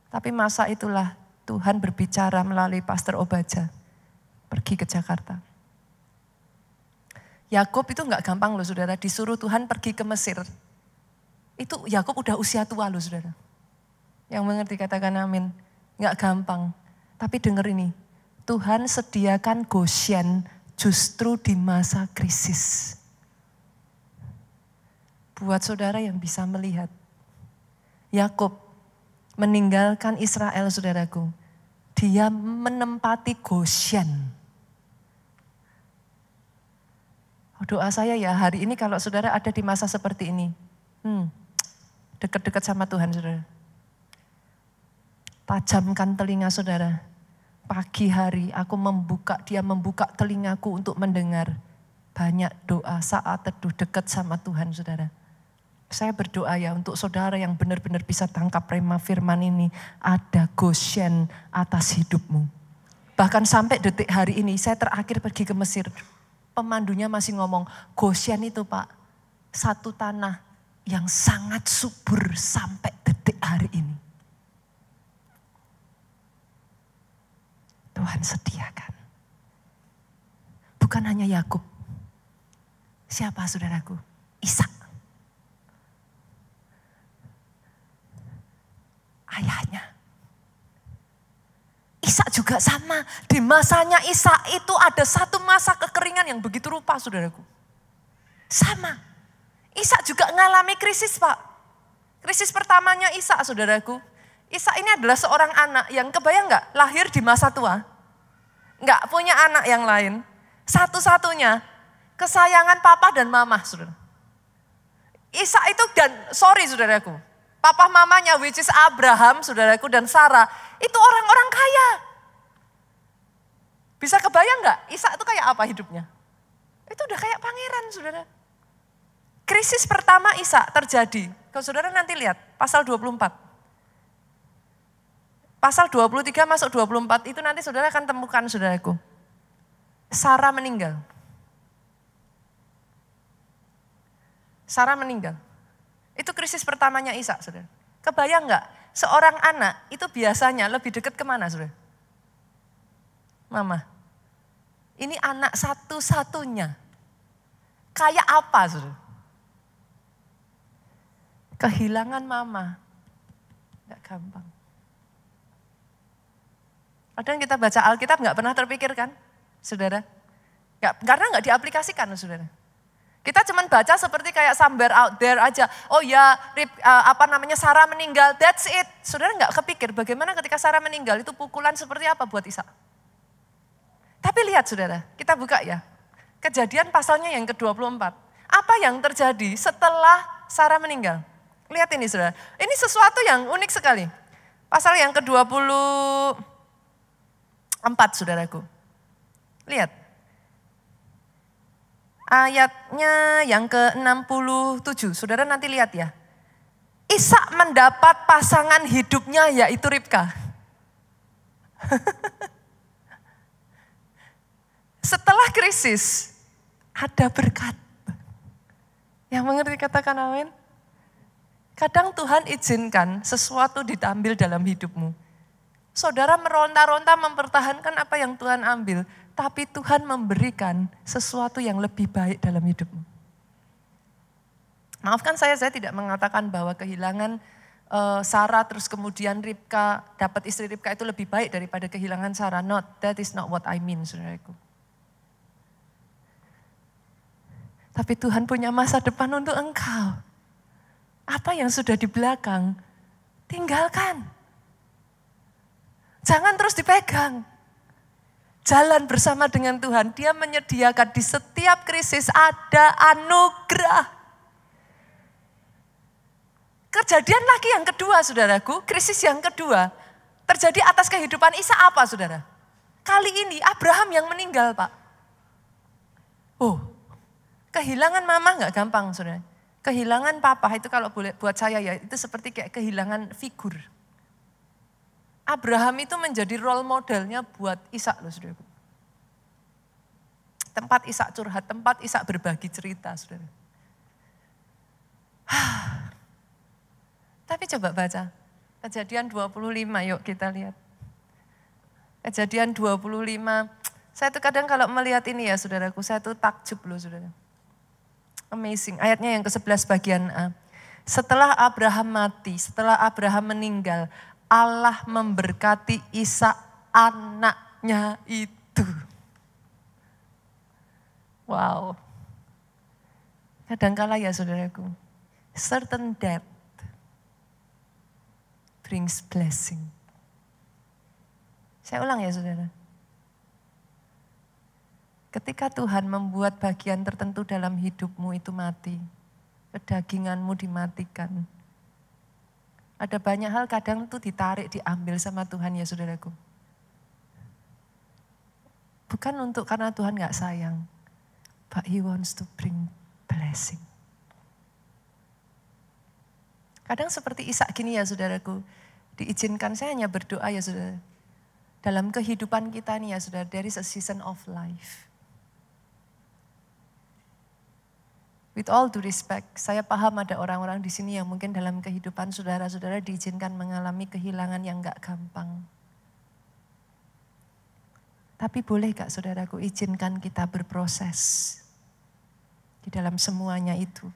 Tapi masa itulah Tuhan berbicara melalui Pastor Obaja. Pergi ke Jakarta. Yakub itu nggak gampang loh saudara, disuruh Tuhan pergi ke Mesir. Itu Yakub udah usia tua loh saudara. Yang mengerti katakan amin. Nggak gampang. Tapi dengar ini, Tuhan sediakan Goshen justru di masa krisis. Buat saudara yang bisa melihat. Yakub meninggalkan Israel saudaraku. Dia menempati Goshen. Doa saya ya hari ini kalau saudara ada di masa seperti ini. Dekat-dekat sama Tuhan saudara. Tajamkan telinga saudara. Pagi hari dia membuka telingaku untuk mendengar. Banyak doa saat teduh dekat sama Tuhan saudara. Saya berdoa ya untuk saudara yang benar-benar bisa tangkap rema firman ini. Ada Goshen atas hidupmu. Bahkan sampai detik hari ini saya terakhir pergi ke Mesir. Pemandunya masih ngomong, Goshen itu Pak, satu tanah yang sangat subur sampai detik hari ini. Tuhan sediakan. Bukan hanya Yakub. Siapa saudaraku? Ishak. Ayahnya. Ishak juga sama. Di masanya Ishak itu ada satu masa kekeringan yang begitu rupa saudaraku. Sama. Ishak juga mengalami krisis Pak. Krisis pertamanya Ishak saudaraku. Ishak ini adalah seorang anak yang kebayang gak lahir di masa tua. Gak punya anak yang lain. Satu-satunya kesayangan papa dan mama saudara. Ishak itu saudaraku. Papa mamanya which is Abraham saudaraku dan Sarah. Itu orang-orang kaya. Bisa kebayang gak Ishak itu kayak apa hidupnya? Itu udah kayak pangeran saudara. Krisis pertama Ishak terjadi. Kalau saudara nanti lihat pasal 24. Pasal 23 masuk 24 itu nanti saudara akan temukan saudaraku. Sarah meninggal. Sarah meninggal. Itu krisis pertamanya Ishak, saudara. Kebayang nggak? Seorang anak itu biasanya lebih dekat kemana, saudara? Mama. Ini anak satu-satunya. Kayak apa, saudara? Kehilangan mama. Nggak gampang. Kadang kita baca Alkitab nggak pernah terpikirkan, saudara. Karena nggak diaplikasikan, saudara. Kita cuma baca seperti kayak somewhere out there aja. Oh ya, Sarah meninggal, that's it. Saudara nggak kepikir bagaimana ketika Sarah meninggal itu pukulan seperti apa buat Ishak. Tapi lihat saudara, kita buka ya. Kejadian pasalnya yang ke-24. Apa yang terjadi setelah Sarah meninggal? Lihat ini saudara, ini sesuatu yang unik sekali. Pasal yang ke-24 saudaraku. Lihat. ayatnya yang ke-67. Saudara nanti lihat ya. Ishak mendapat pasangan hidupnya yaitu Ribka. Setelah krisis, ada berkat. Yang mengerti katakan amin. Kadang Tuhan izinkan sesuatu diambil dalam hidupmu. Saudara meronta-ronta mempertahankan apa yang Tuhan ambil. Tapi Tuhan memberikan sesuatu yang lebih baik dalam hidupmu. Maafkan saya tidak mengatakan bahwa kehilangan Sarah terus kemudian Ribka, dapat istri Ribka itu lebih baik daripada kehilangan Sarah. That is not what I mean, saudaraku. Tapi Tuhan punya masa depan untuk engkau. Apa yang sudah di belakang, tinggalkan. Jangan terus dipegang. Jalan bersama dengan Tuhan. Dia menyediakan di setiap krisis ada anugerah. Kejadian lagi yang kedua, saudaraku. Krisis yang kedua. Terjadi atas kehidupan Ishak apa, saudara? Kali ini Abraham yang meninggal, Pak. Oh, kehilangan mama gak gampang, saudara. Kehilangan papa itu kalau boleh buat saya ya, itu seperti kayak kehilangan figur. Abraham itu menjadi role modelnya buat Ishak loh, saudara. Tempat Ishak curhat, tempat Ishak berbagi cerita, saudara. Tapi coba baca, Kejadian 25, yuk kita lihat. Kejadian 25, saya tuh kadang kalau melihat ini ya saudaraku, saya tuh takjub loh saudara. Amazing, ayatnya yang ke-11 bagian A. Setelah Abraham mati, setelah Abraham meninggal, Allah memberkati Ishak anaknya itu. Wow. Kadangkala ya saudaraku, certain death brings blessing. Saya ulang ya saudara. Ketika Tuhan membuat bagian tertentu dalam hidupmu itu mati, kedaginganmu dimatikan. Ada banyak hal kadang tuh ditarik, diambil sama Tuhan ya saudaraku. Bukan untuk karena Tuhan gak sayang, but He wants to bring blessing. Kadang seperti Ishak gini ya saudaraku, diizinkan saya hanya berdoa ya saudara. Dalam kehidupan kita nih ya saudara, there is a season of life. With all due respect, saya paham ada orang-orang di sini yang mungkin dalam kehidupan saudara-saudara diizinkan mengalami kehilangan yang gak gampang. Tapi boleh gak saudaraku izinkan kita berproses di dalam semuanya itu.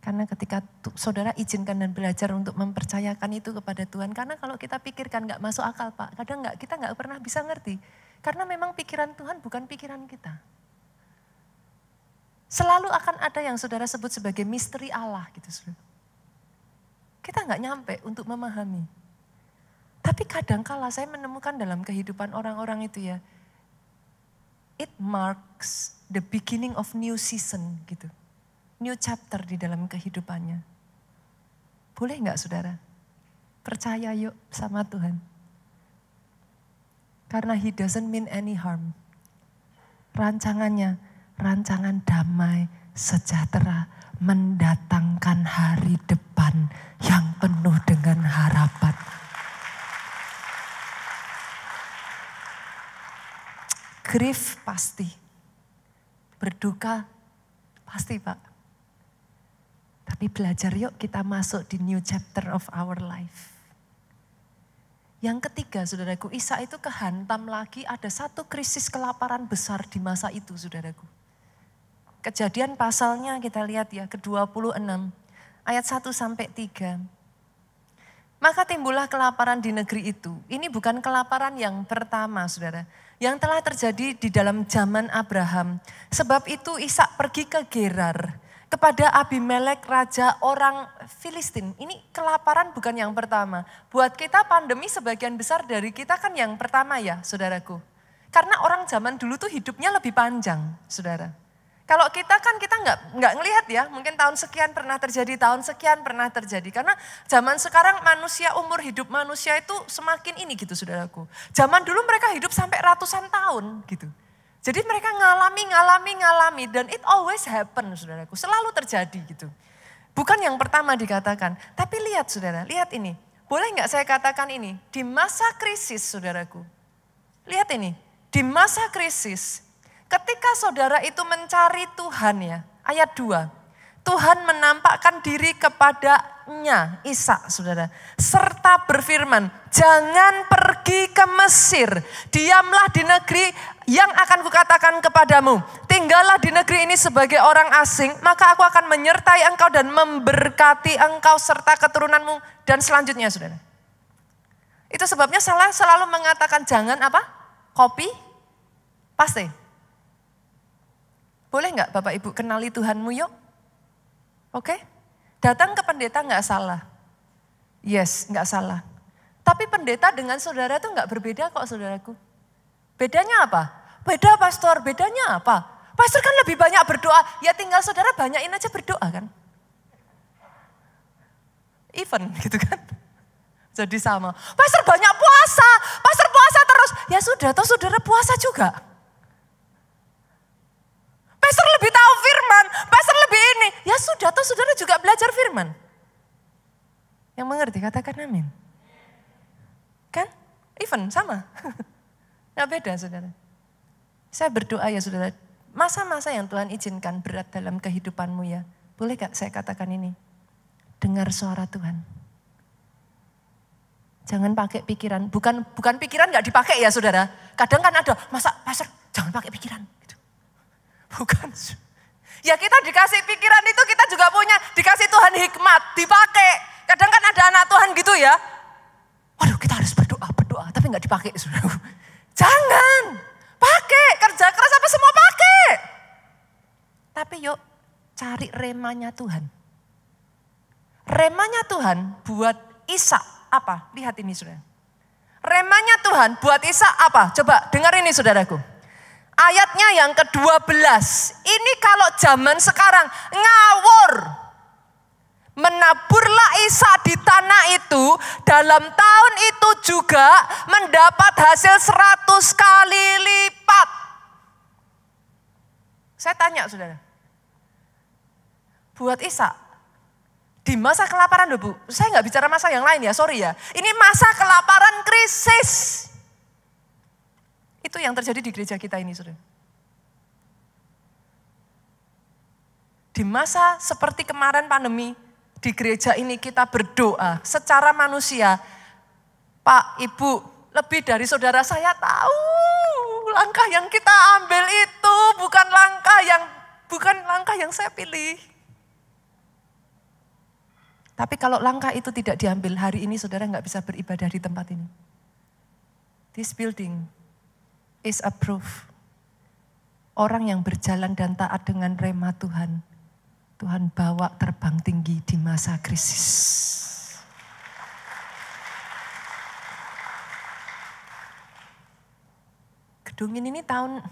Karena ketika saudara izinkan dan belajar untuk mempercayakan itu kepada Tuhan. Karena kalau kita pikirkan gak masuk akal Pak, kadang kita gak pernah bisa ngerti. Karena memang pikiran Tuhan bukan pikiran kita. Selalu akan ada yang saudara sebut sebagai misteri Allah gitu saudara. Kita gak nyampe untuk memahami. Tapi kadangkala saya menemukan dalam kehidupan orang-orang itu ya, it marks the beginning of new season gitu. New chapter di dalam kehidupannya. Boleh gak saudara? Percaya yuk sama Tuhan. Karena He doesn't mean any harm. Rancangannya, rancangan damai, sejahtera, mendatangkan hari depan yang penuh dengan harapan. Grief pasti, berduka pasti Pak. Tapi belajar yuk kita masuk di new chapter of our life. Yang ketiga saudaraku, Ishak itu kehantam lagi ada satu krisis kelaparan besar di masa itu saudaraku. Kejadian pasalnya kita lihat ya, ke-26 ayat 1 sampai 3. Maka timbullah kelaparan di negeri itu. Ini bukan kelaparan yang pertama saudara, yang telah terjadi di dalam zaman Abraham. Sebab itu Ishak pergi ke Gerar kepada Abimelek raja orang Filistin. Ini kelaparan bukan yang pertama. Buat kita pandemi sebagian besar dari kita kan yang pertama ya saudaraku. Karena orang zaman dulu tuh hidupnya lebih panjang saudara. Kalau kita kan kita nggak ngelihat ya, mungkin tahun sekian pernah terjadi, tahun sekian pernah terjadi. Karena zaman sekarang manusia, umur hidup manusia itu semakin ini gitu saudaraku. Zaman dulu mereka hidup sampai ratusan tahun gitu. Jadi mereka ngalami dan it always happen saudaraku, selalu terjadi gitu. Bukan yang pertama dikatakan, tapi lihat saudara, lihat ini. Boleh nggak saya katakan ini? Di masa krisis saudaraku, lihat ini, di masa krisis, ketika saudara itu mencari Tuhan ya, ayat 2. Tuhan menampakkan diri kepadanya, Ishak saudara. Serta berfirman, jangan pergi ke Mesir, diamlah di negeri yang akan kukatakan kepadamu. Tinggallah di negeri ini sebagai orang asing, maka aku akan menyertai engkau dan memberkati engkau serta keturunanmu. Dan selanjutnya saudara. Itu sebabnya salah selalu mengatakan jangan apa? Copy, paste. Boleh nggak Bapak Ibu kenali Tuhanmu yuk? Oke, datang ke pendeta nggak salah. Yes, nggak salah. Tapi pendeta dengan saudara itu nggak berbeda kok saudaraku. Bedanya apa? Beda pastor, bedanya apa? Pastor kan lebih banyak berdoa, ya tinggal saudara banyakin aja berdoa kan. Even gitu kan. Jadi sama, pastor banyak puasa, pastor puasa terus. Ya sudah, toh saudara puasa juga. Pastor lebih tahu firman, pastor lebih ini. Ya sudah, toh saudara juga belajar firman. Yang mengerti katakan amin. Kan? Even sama. Nggak beda saudara. Saya berdoa ya saudara, masa-masa yang Tuhan izinkan berat dalam kehidupanmu ya. Boleh gak saya katakan ini? Dengar suara Tuhan. Jangan pakai pikiran, bukan pikiran gak dipakai ya saudara. Kadang kan ada, masa pastor jangan pakai pikiran. Gitu. Bukan. Ya kita dikasih pikiran itu kita juga punya, dikasih Tuhan hikmat, dipakai. Kadang kan ada anak Tuhan gitu ya. Waduh kita harus berdoa, tapi gak dipakai saudara. Jangan, pakai, kerja keras apa semua pakai. Tapi yuk cari remanya Tuhan. Remanya Tuhan buat Ishak apa? Lihat ini saudara. Remanya Tuhan buat Ishak apa? Coba dengar ini saudaraku. Ayatnya yang ke-12. Ini kalau zaman sekarang ngawur. Menaburlah Ishak di tanah itu, dalam tahun itu juga mendapat hasil 100 kali lipat. Saya tanya saudara, buat Ishak, di masa kelaparan loh Bu, saya nggak bicara masa yang lain ya, sorry ya. Ini masa kelaparan krisis. Itu yang terjadi di gereja kita ini saudara. Di masa seperti kemarin pandemi, di gereja ini kita berdoa secara manusia. Pak, Ibu, lebih dari saudara saya tahu langkah yang kita ambil itu bukan langkah yang saya pilih. Tapi kalau langkah itu tidak diambil, hari ini saudara nggak bisa beribadah di tempat ini. This building is a proof. Orang yang berjalan dan taat dengan rema Tuhan, Tuhan bawa terbang tinggi di masa krisis. Gedung ini tahun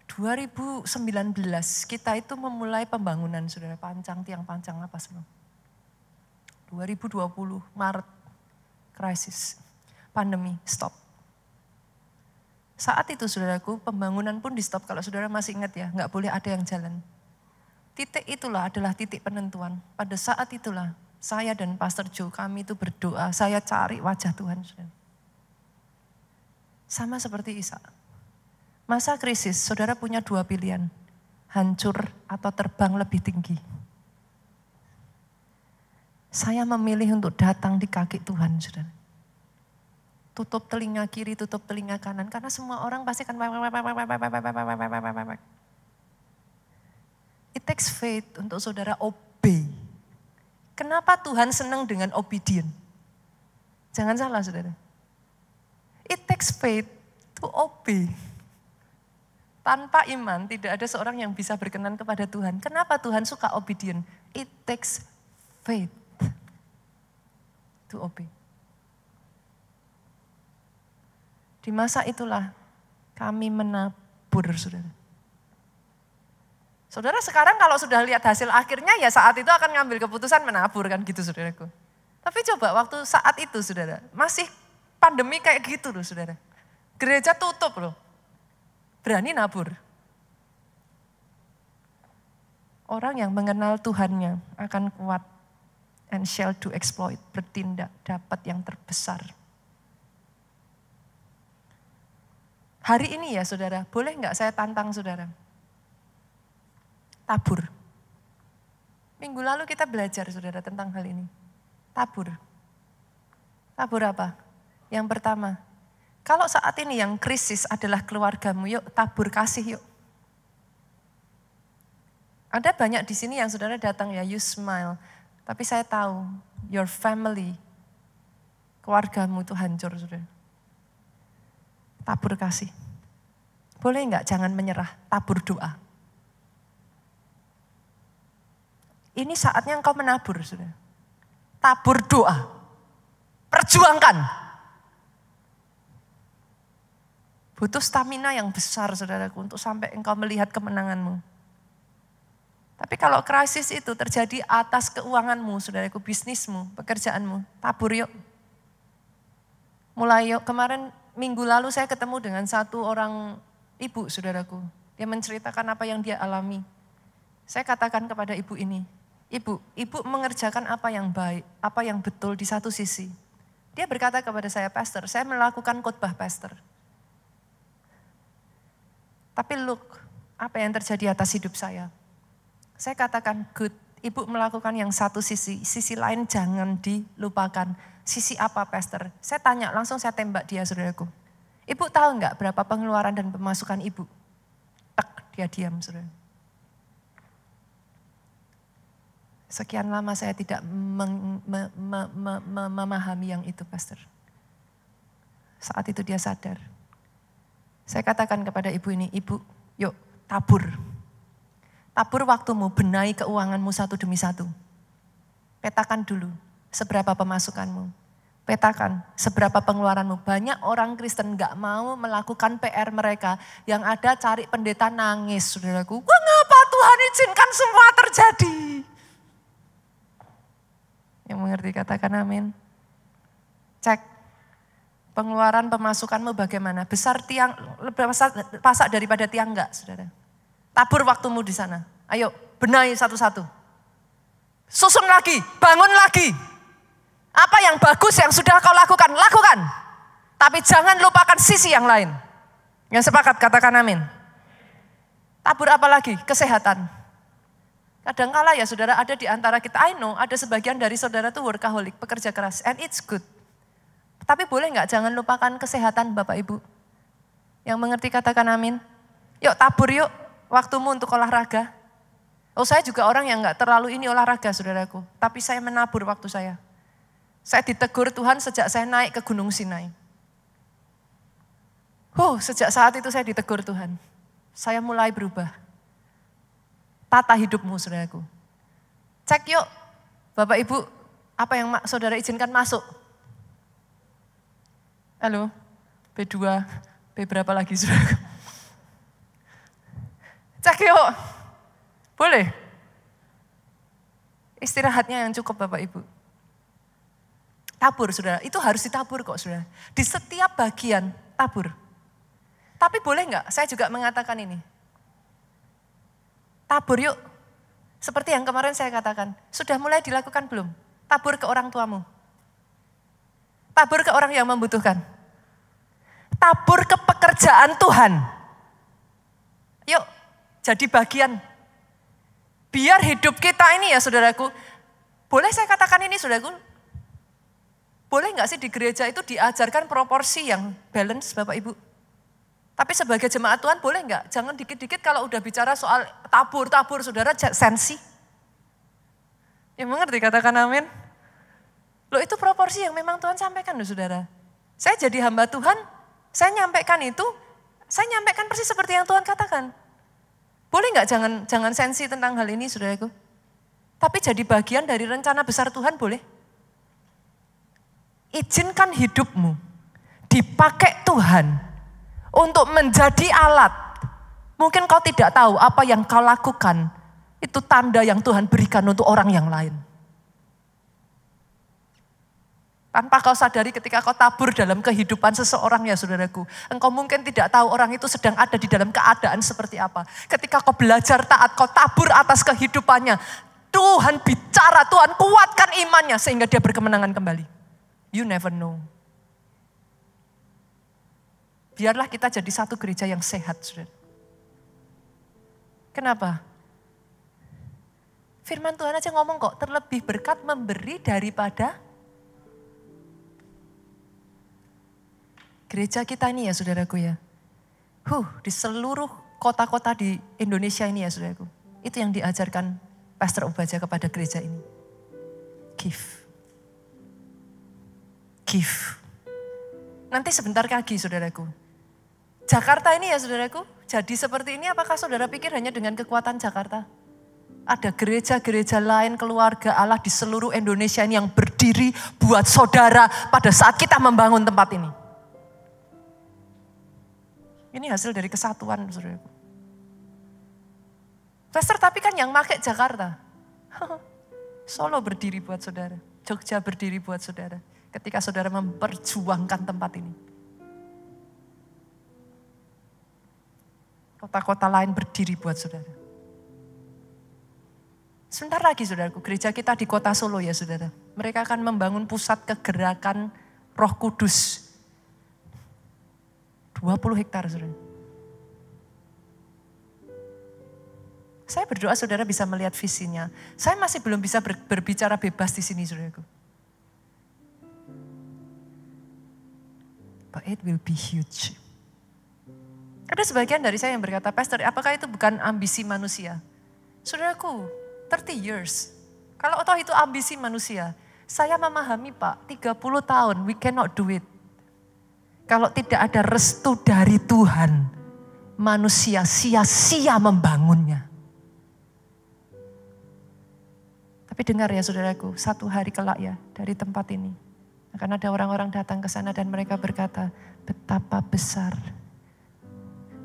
2019 kita itu memulai pembangunan saudara, tiang pancang apa semua. 2020 Maret krisis, pandemi stop. Saat itu saudaraku pembangunan pun di stop, kalau saudara masih ingat ya, nggak boleh ada yang jalan. Titik itulah adalah titik penentuan. Pada saat itulah saya dan Pastor Joe kami itu berdoa, saya cari wajah Tuhan. Saudara. Sama seperti Ishak. Masa krisis saudara punya dua pilihan, hancur atau terbang lebih tinggi. Saya memilih untuk datang di kaki Tuhan saudara. Tutup telinga kiri, tutup telinga kanan. Karena semua orang pasti akan it takes faith untuk saudara obey. Kenapa Tuhan senang dengan obedient? Jangan salah saudara. It takes faith to obey. Tanpa iman tidak ada seorang yang bisa berkenan kepada Tuhan. Kenapa Tuhan suka obedient? It takes faith to obey. Di masa itulah kami menabur, saudara. Saudara sekarang kalau sudah lihat hasil akhirnya ya saat itu akan ngambil keputusan menabur kan gitu saudaraku. Tapi coba waktu saat itu saudara, masih pandemi kayak gitu loh saudara. Gereja tutup loh, berani nabur. Orang yang mengenal Tuhannya akan kuat and shall do exploit, bertindak dapat yang terbesar. Hari ini ya saudara, boleh nggak saya tantang saudara? Tabur. Minggu lalu kita belajar saudara tentang hal ini. Tabur. Tabur apa? Yang pertama, kalau saat ini yang krisis adalah keluargamu, yuk tabur kasih yuk. Ada banyak di sini yang saudara datang ya, you smile. Tapi saya tahu, your family, keluargamu itu hancur saudara. Tabur kasih. Boleh enggak jangan menyerah, tabur doa. Ini saatnya engkau menabur saudara. Tabur doa. Perjuangkan. Butuh stamina yang besar saudaraku untuk sampai engkau melihat kemenanganmu. Tapi kalau krisis itu terjadi atas keuanganmu, saudaraku, bisnismu, pekerjaanmu, tabur yuk. Mulai yuk, kemarin minggu lalu saya ketemu dengan satu orang ibu, saudaraku. Dia menceritakan apa yang dia alami. Saya katakan kepada ibu ini, ibu mengerjakan apa yang baik, apa yang betul di satu sisi. Dia berkata kepada saya, pastor, saya melakukan khotbah pastor. Tapi look, apa yang terjadi atas hidup saya. Saya katakan good, ibu melakukan yang satu sisi lain jangan dilupakan. Sisi apa pastor? Saya tanya, langsung saya tembak dia saudaraku. Ibu tahu enggak berapa pengeluaran dan pemasukan ibu? Tek, dia diam saudara. Sekian lama saya tidak memahami yang itu pastor. Saat itu dia sadar. Saya katakan kepada ibu ini, ibu yuk tabur. Tabur waktumu, benahi keuanganmu satu demi satu. Petakan dulu seberapa pemasukanmu. Petakan seberapa pengeluaranmu. Banyak orang Kristen gak mau melakukan PR mereka. Yang ada cari pendeta nangis, saudaraku. Mengapa Tuhan izinkan semua terjadi? Yang mengerti katakan amin. Cek. Pengeluaran pemasukanmu bagaimana? Besar tiang, lebih pasak daripada tiang enggak, saudara? Tabur waktumu di sana. Ayo, benahi satu-satu. Susun lagi, bangun lagi. Apa yang bagus yang sudah kau lakukan, lakukan. Tapi jangan lupakan sisi yang lain. Yang sepakat, katakan amin. Tabur apa lagi? Kesehatan. Kadangkala ya saudara, ada di antara kita, I know ada sebagian dari saudara itu workaholic, pekerja keras. And it's good. Tapi boleh nggak jangan lupakan kesehatan Bapak Ibu. Yang mengerti katakan amin. Yuk tabur yuk. Waktumu untuk olahraga. Oh saya juga orang yang gak terlalu ini olahraga saudaraku. Tapi saya menabur waktu saya. Saya ditegur Tuhan sejak saya naik ke Gunung Sinai. Sejak saat itu saya ditegur Tuhan. Saya mulai berubah. Tata hidupmu saudaraku. Cek yuk Bapak Ibu apa yang saudara izinkan masuk. Halo B2, B berapa lagi saudaraku. Cek yuk, boleh. Istirahatnya yang cukup Bapak Ibu. Tabur saudara, itu harus ditabur kok saudara. Di setiap bagian tabur. Tapi boleh enggak, saya juga mengatakan ini. Tabur yuk, seperti yang kemarin saya katakan. Sudah mulai dilakukan belum? Tabur ke orang tuamu. Tabur ke orang yang membutuhkan. Tabur ke pekerjaan Tuhan. Yuk. Jadi bagian, biar hidup kita ini ya saudaraku, boleh saya katakan ini saudaraku, boleh gak sih di gereja itu diajarkan proporsi yang balance Bapak Ibu? Tapi sebagai jemaat Tuhan boleh gak? Jangan dikit-dikit kalau udah bicara soal tabur saudara sensi. Yang mengerti katakan amin. Loh itu proporsi yang memang Tuhan sampaikan loh saudara. Saya jadi hamba Tuhan, saya nyampaikan itu, saya nyampaikan persis seperti yang Tuhan katakan. Boleh nggak jangan sensi tentang hal ini saudaraku? Tapi jadi bagian dari rencana besar Tuhan boleh? Izinkan hidupmu dipakai Tuhan untuk menjadi alat. Mungkin kau tidak tahu apa yang kau lakukan. Itu tanda yang Tuhan berikan untuk orang yang lain. Tanpa kau sadari ketika kau tabur dalam kehidupan seseorang ya saudaraku. Engkau mungkin tidak tahu orang itu sedang ada di dalam keadaan seperti apa. Ketika kau belajar taat, kau tabur atas kehidupannya. Tuhan bicara, Tuhan kuatkan imannya sehingga dia berkemenangan kembali. You never know. Biarlah kita jadi satu gereja yang sehat, saudara. Kenapa? Firman Tuhan aja ngomong kok, terlebih berkat memberi daripada gereja kita ini ya saudaraku ya. Di seluruh kota-kota di Indonesia ini ya saudaraku. Itu yang diajarkan Pastor Obaja kepada gereja ini. Give. Nanti sebentar lagi saudaraku. Jakarta ini ya saudaraku, jadi seperti ini apakah saudara pikir hanya dengan kekuatan Jakarta? Ada gereja-gereja lain, keluarga Allah di seluruh Indonesia ini yang berdiri buat saudara pada saat kita membangun tempat ini. Ini hasil dari kesatuan, saudaraku. Pastor, tapi kan yang pakai Jakarta. Solo berdiri buat saudara. Jogja berdiri buat saudara. Ketika saudara memperjuangkan tempat ini. Kota-kota lain berdiri buat saudara. Sebentar lagi saudaraku, gereja kita di kota Solo ya saudara. Mereka akan membangun pusat kegerakan Roh Kudus. 20 hektar saudara. Saya berdoa saudara bisa melihat visinya. Saya masih belum bisa berbicara bebas di sini saudaraku. But it will be huge. Ada sebagian dari saya yang berkata, Pastor, apakah itu bukan ambisi manusia? Saudaraku, 30 years. Kalau toh itu ambisi manusia, saya memahami Pak, 30 tahun, we cannot do it. Kalau tidak ada restu dari Tuhan, manusia sia-sia membangunnya. Tapi dengar ya saudaraku, satu hari kelak ya dari tempat ini. Akan ada orang-orang datang ke sana dan mereka berkata, betapa besar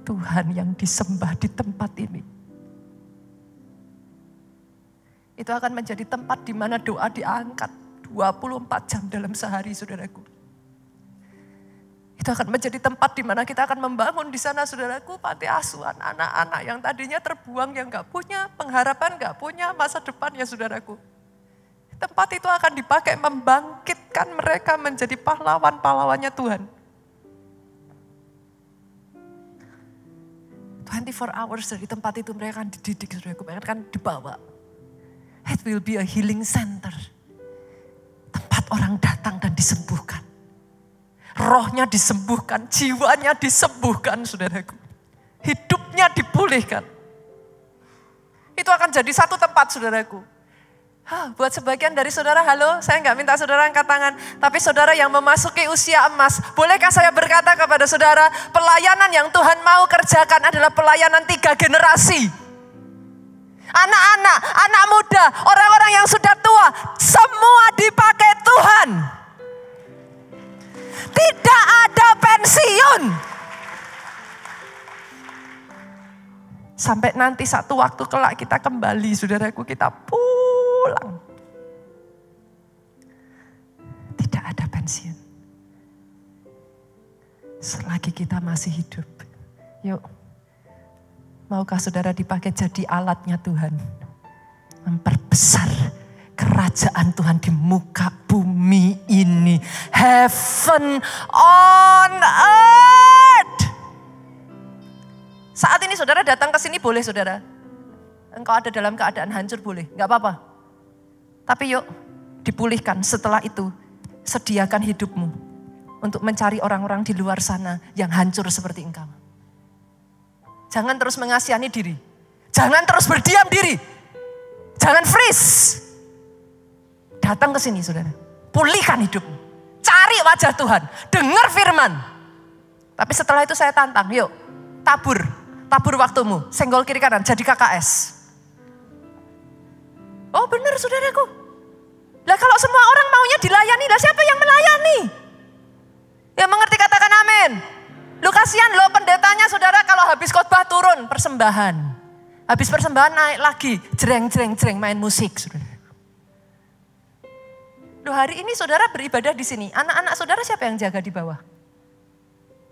Tuhan yang disembah di tempat ini. Itu akan menjadi tempat di mana doa diangkat 24 jam dalam sehari saudaraku. Itu akan menjadi tempat di mana kita akan membangun di sana saudaraku panti asuhan anak-anak yang tadinya terbuang, yang gak punya pengharapan, gak punya masa depan ya saudaraku. Tempat itu akan dipakai membangkitkan mereka menjadi pahlawan-pahlawannya Tuhan. 24 hours dari tempat itu mereka akan dididik saudaraku, mereka akan dibawa. It will be a healing center. Tempat orang datang dan disembuhkan. Rohnya disembuhkan, jiwanya disembuhkan saudaraku. Hidupnya dipulihkan. Itu akan jadi satu tempat saudaraku. Buat sebagian dari saudara, halo, saya nggak minta saudara angkat tangan. Tapi saudara yang memasuki usia emas, bolehkah saya berkata kepada saudara, pelayanan yang Tuhan mau kerjakan adalah pelayanan 3 generasi. Anak-anak, anak muda, orang-orang yang sudah tua, semua dipakai Tuhan. Tidak ada pensiun. Sampai nanti satu waktu kelak kita kembali, saudaraku, kita pulang. Tidak ada pensiun. Selagi kita masih hidup. Yuk, maukah saudara dipakai jadi alatnya Tuhan? Memperbesar kerajaan Tuhan di muka bumi ini. Heaven on earth. Saat ini saudara datang ke sini boleh saudara. Engkau ada dalam keadaan hancur boleh, gak apa-apa. Tapi yuk dipulihkan, setelah itu sediakan hidupmu untuk mencari orang-orang di luar sana yang hancur seperti engkau. Jangan terus mengasihani diri. Jangan terus berdiam diri. Jangan freeze. Datang ke sini saudara. Pulihkan hidupmu. Cari wajah Tuhan. Dengar firman. Tapi setelah itu saya tantang. Yuk tabur. Tabur waktumu. Senggol kiri kanan. Jadi KKS. Oh benar saudaraku. Lah kalau semua orang maunya dilayani. Lah siapa yang melayani? Yang mengerti katakan amin. Lu kasihan lo pendetanya saudara kalau habis khotbah turun persembahan. Habis persembahan naik lagi. Jreng main musik saudara. Loh, hari ini saudara beribadah di sini. Anak-anak saudara siapa yang jaga di bawah?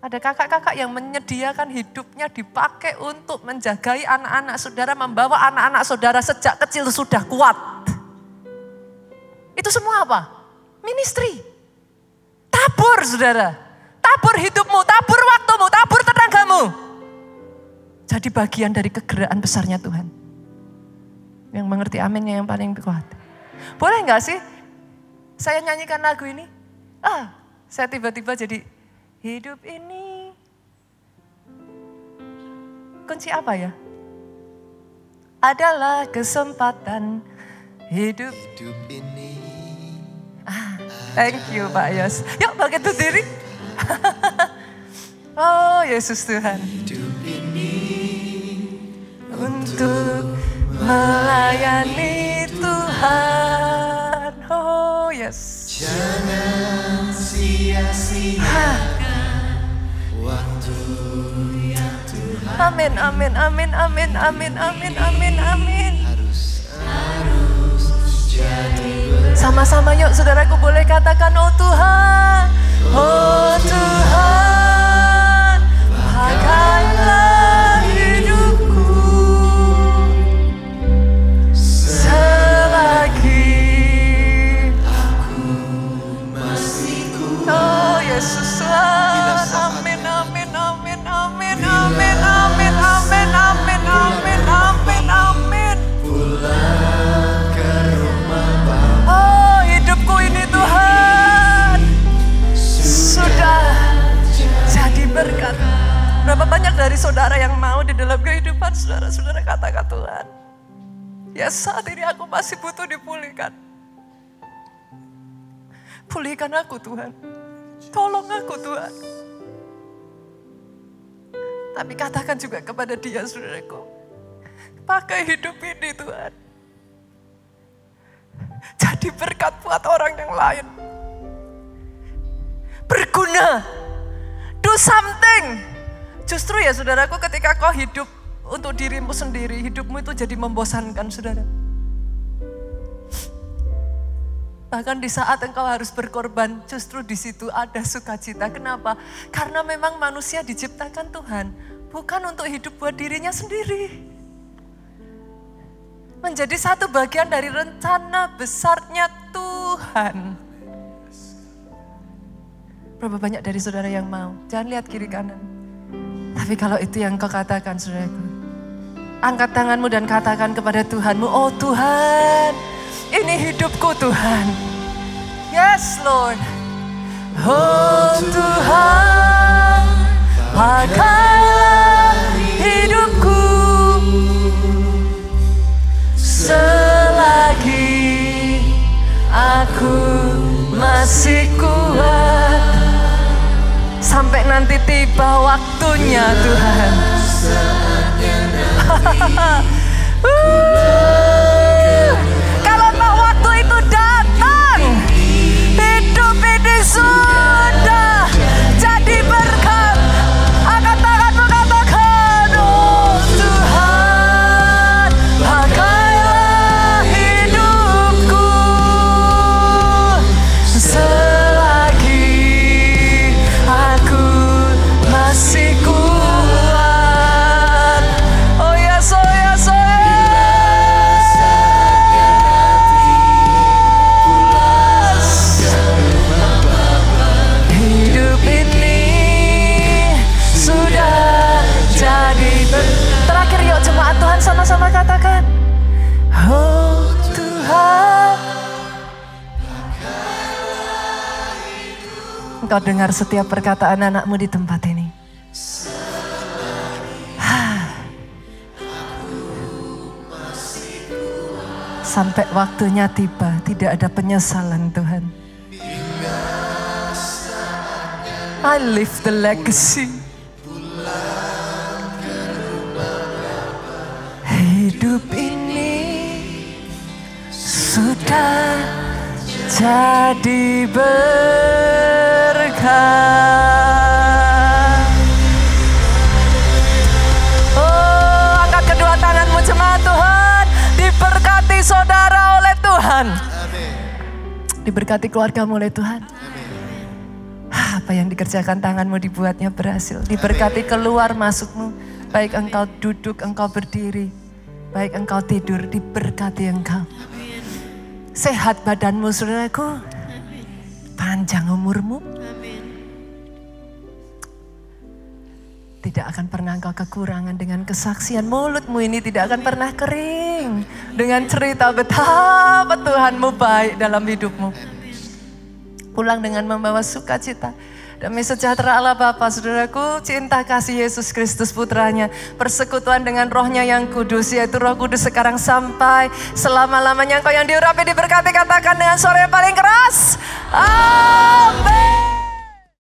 Ada kakak-kakak yang menyediakan hidupnya dipakai untuk menjagai anak-anak saudara, membawa anak-anak saudara sejak kecil sudah kuat. Itu semua apa? Ministry. Tabur saudara. Tabur hidupmu, tabur waktumu, tabur tenagamu. Jadi bagian dari kegerakan besarnya Tuhan. Yang mengerti aminnya yang paling kuat. Boleh gak sih saya nyanyikan lagu ini? Saya tiba-tiba jadi hidup ini. Kunci apa ya? Adalah kesempatan hidup ini. Thank you Pak Yos. Yuk bangkit berdiri. Oh Yesus Tuhan. Hidup ini untuk melayani Tuhan. Oh yes. Jangan sia-siakan waktu yang Tuhan. Amin, amin, amin, amin, amin, amin, amin, amin. Harus jadi sama-sama yuk saudaraku boleh katakan oh Tuhan. Oh Tuhan, pakailah hidupku selagi aku masih kuat. oh Yesus Tuhan. Amin, amin, amin, amin, amin, amin, amin, amin, amin, amin, amin. Pulang ke rumah Bapa. Oh hidupku ini Tuhan sudah jadi berkat. Berapa banyak dari saudara yang mau di dalam kehidupan saudara-saudara katakan Tuhan, ya saat ini aku masih butuh dipulihkan. Pulihkan aku Tuhan. Tolong aku Tuhan. Tapi katakan juga kepada dia saudaraku, pakai hidup ini Tuhan. Jadi berkat buat orang yang lain. Berguna. Do something. Justru ya saudaraku ketika kau hidup untuk dirimu sendiri, hidupmu itu jadi membosankan saudara. Bahkan di saat engkau harus berkorban, justru di situ ada sukacita. Kenapa? Karena memang manusia diciptakan Tuhan, bukan untuk hidup buat dirinya sendiri. Menjadi satu bagian dari rencana besarnya Tuhan. Berapa banyak dari saudara yang mau? Jangan lihat kiri kanan. Tapi kalau itu yang kau katakan saudaraku, angkat tanganmu dan katakan kepada Tuhanmu, oh Tuhan, ini hidupku Tuhan. Yes Lord. Oh Tuhan, pakailah hidupku selagi aku masih kuat. Sampai nanti tiba waktunya Tuhan. Kalau tak waktu itu datang, hidup ini sudah jadi berkat. Angkat tanganmu katakan, oh Tuhan, pakailah hidupku selagi aku masih kuat. Oh yes, oh yes, oh yes. Hidup ini sudah jadi terakhir yuk jemaat Tuhan sama-sama katakan, oh Tuhan. Engkau dengar setiap perkataan anakmu di tempat ini. Sampai waktunya tiba, tidak ada penyesalan Tuhan. I live the legacy. Hidup ini sudah jadi berkat. Oh, angkat kedua tanganmu jemaat Tuhan. Diberkati saudara oleh Tuhan. Diberkati keluargamu oleh Tuhan. Apa yang dikerjakan tanganmu dibuatnya berhasil. Diberkati keluar masukmu. Baik engkau duduk, engkau berdiri. Baik engkau tidur, diberkati engkau. Sehat badanmu saudaraku. Panjang umurmu. Tidak akan pernah engkau kekurangan dengan kesaksian. Mulutmu ini tidak akan pernah kering. Dengan cerita betapa Tuhanmu baik dalam hidupmu. Pulang dengan membawa sukacita. Damai sejahtera Allah Bapa, saudaraku, cinta kasih Yesus Kristus putranya. Persekutuan dengan rohnya yang kudus, yaitu Roh Kudus sekarang sampai selama-lamanya. Engkau yang diurapi, diberkati, katakan dengan suara yang paling keras. Amin.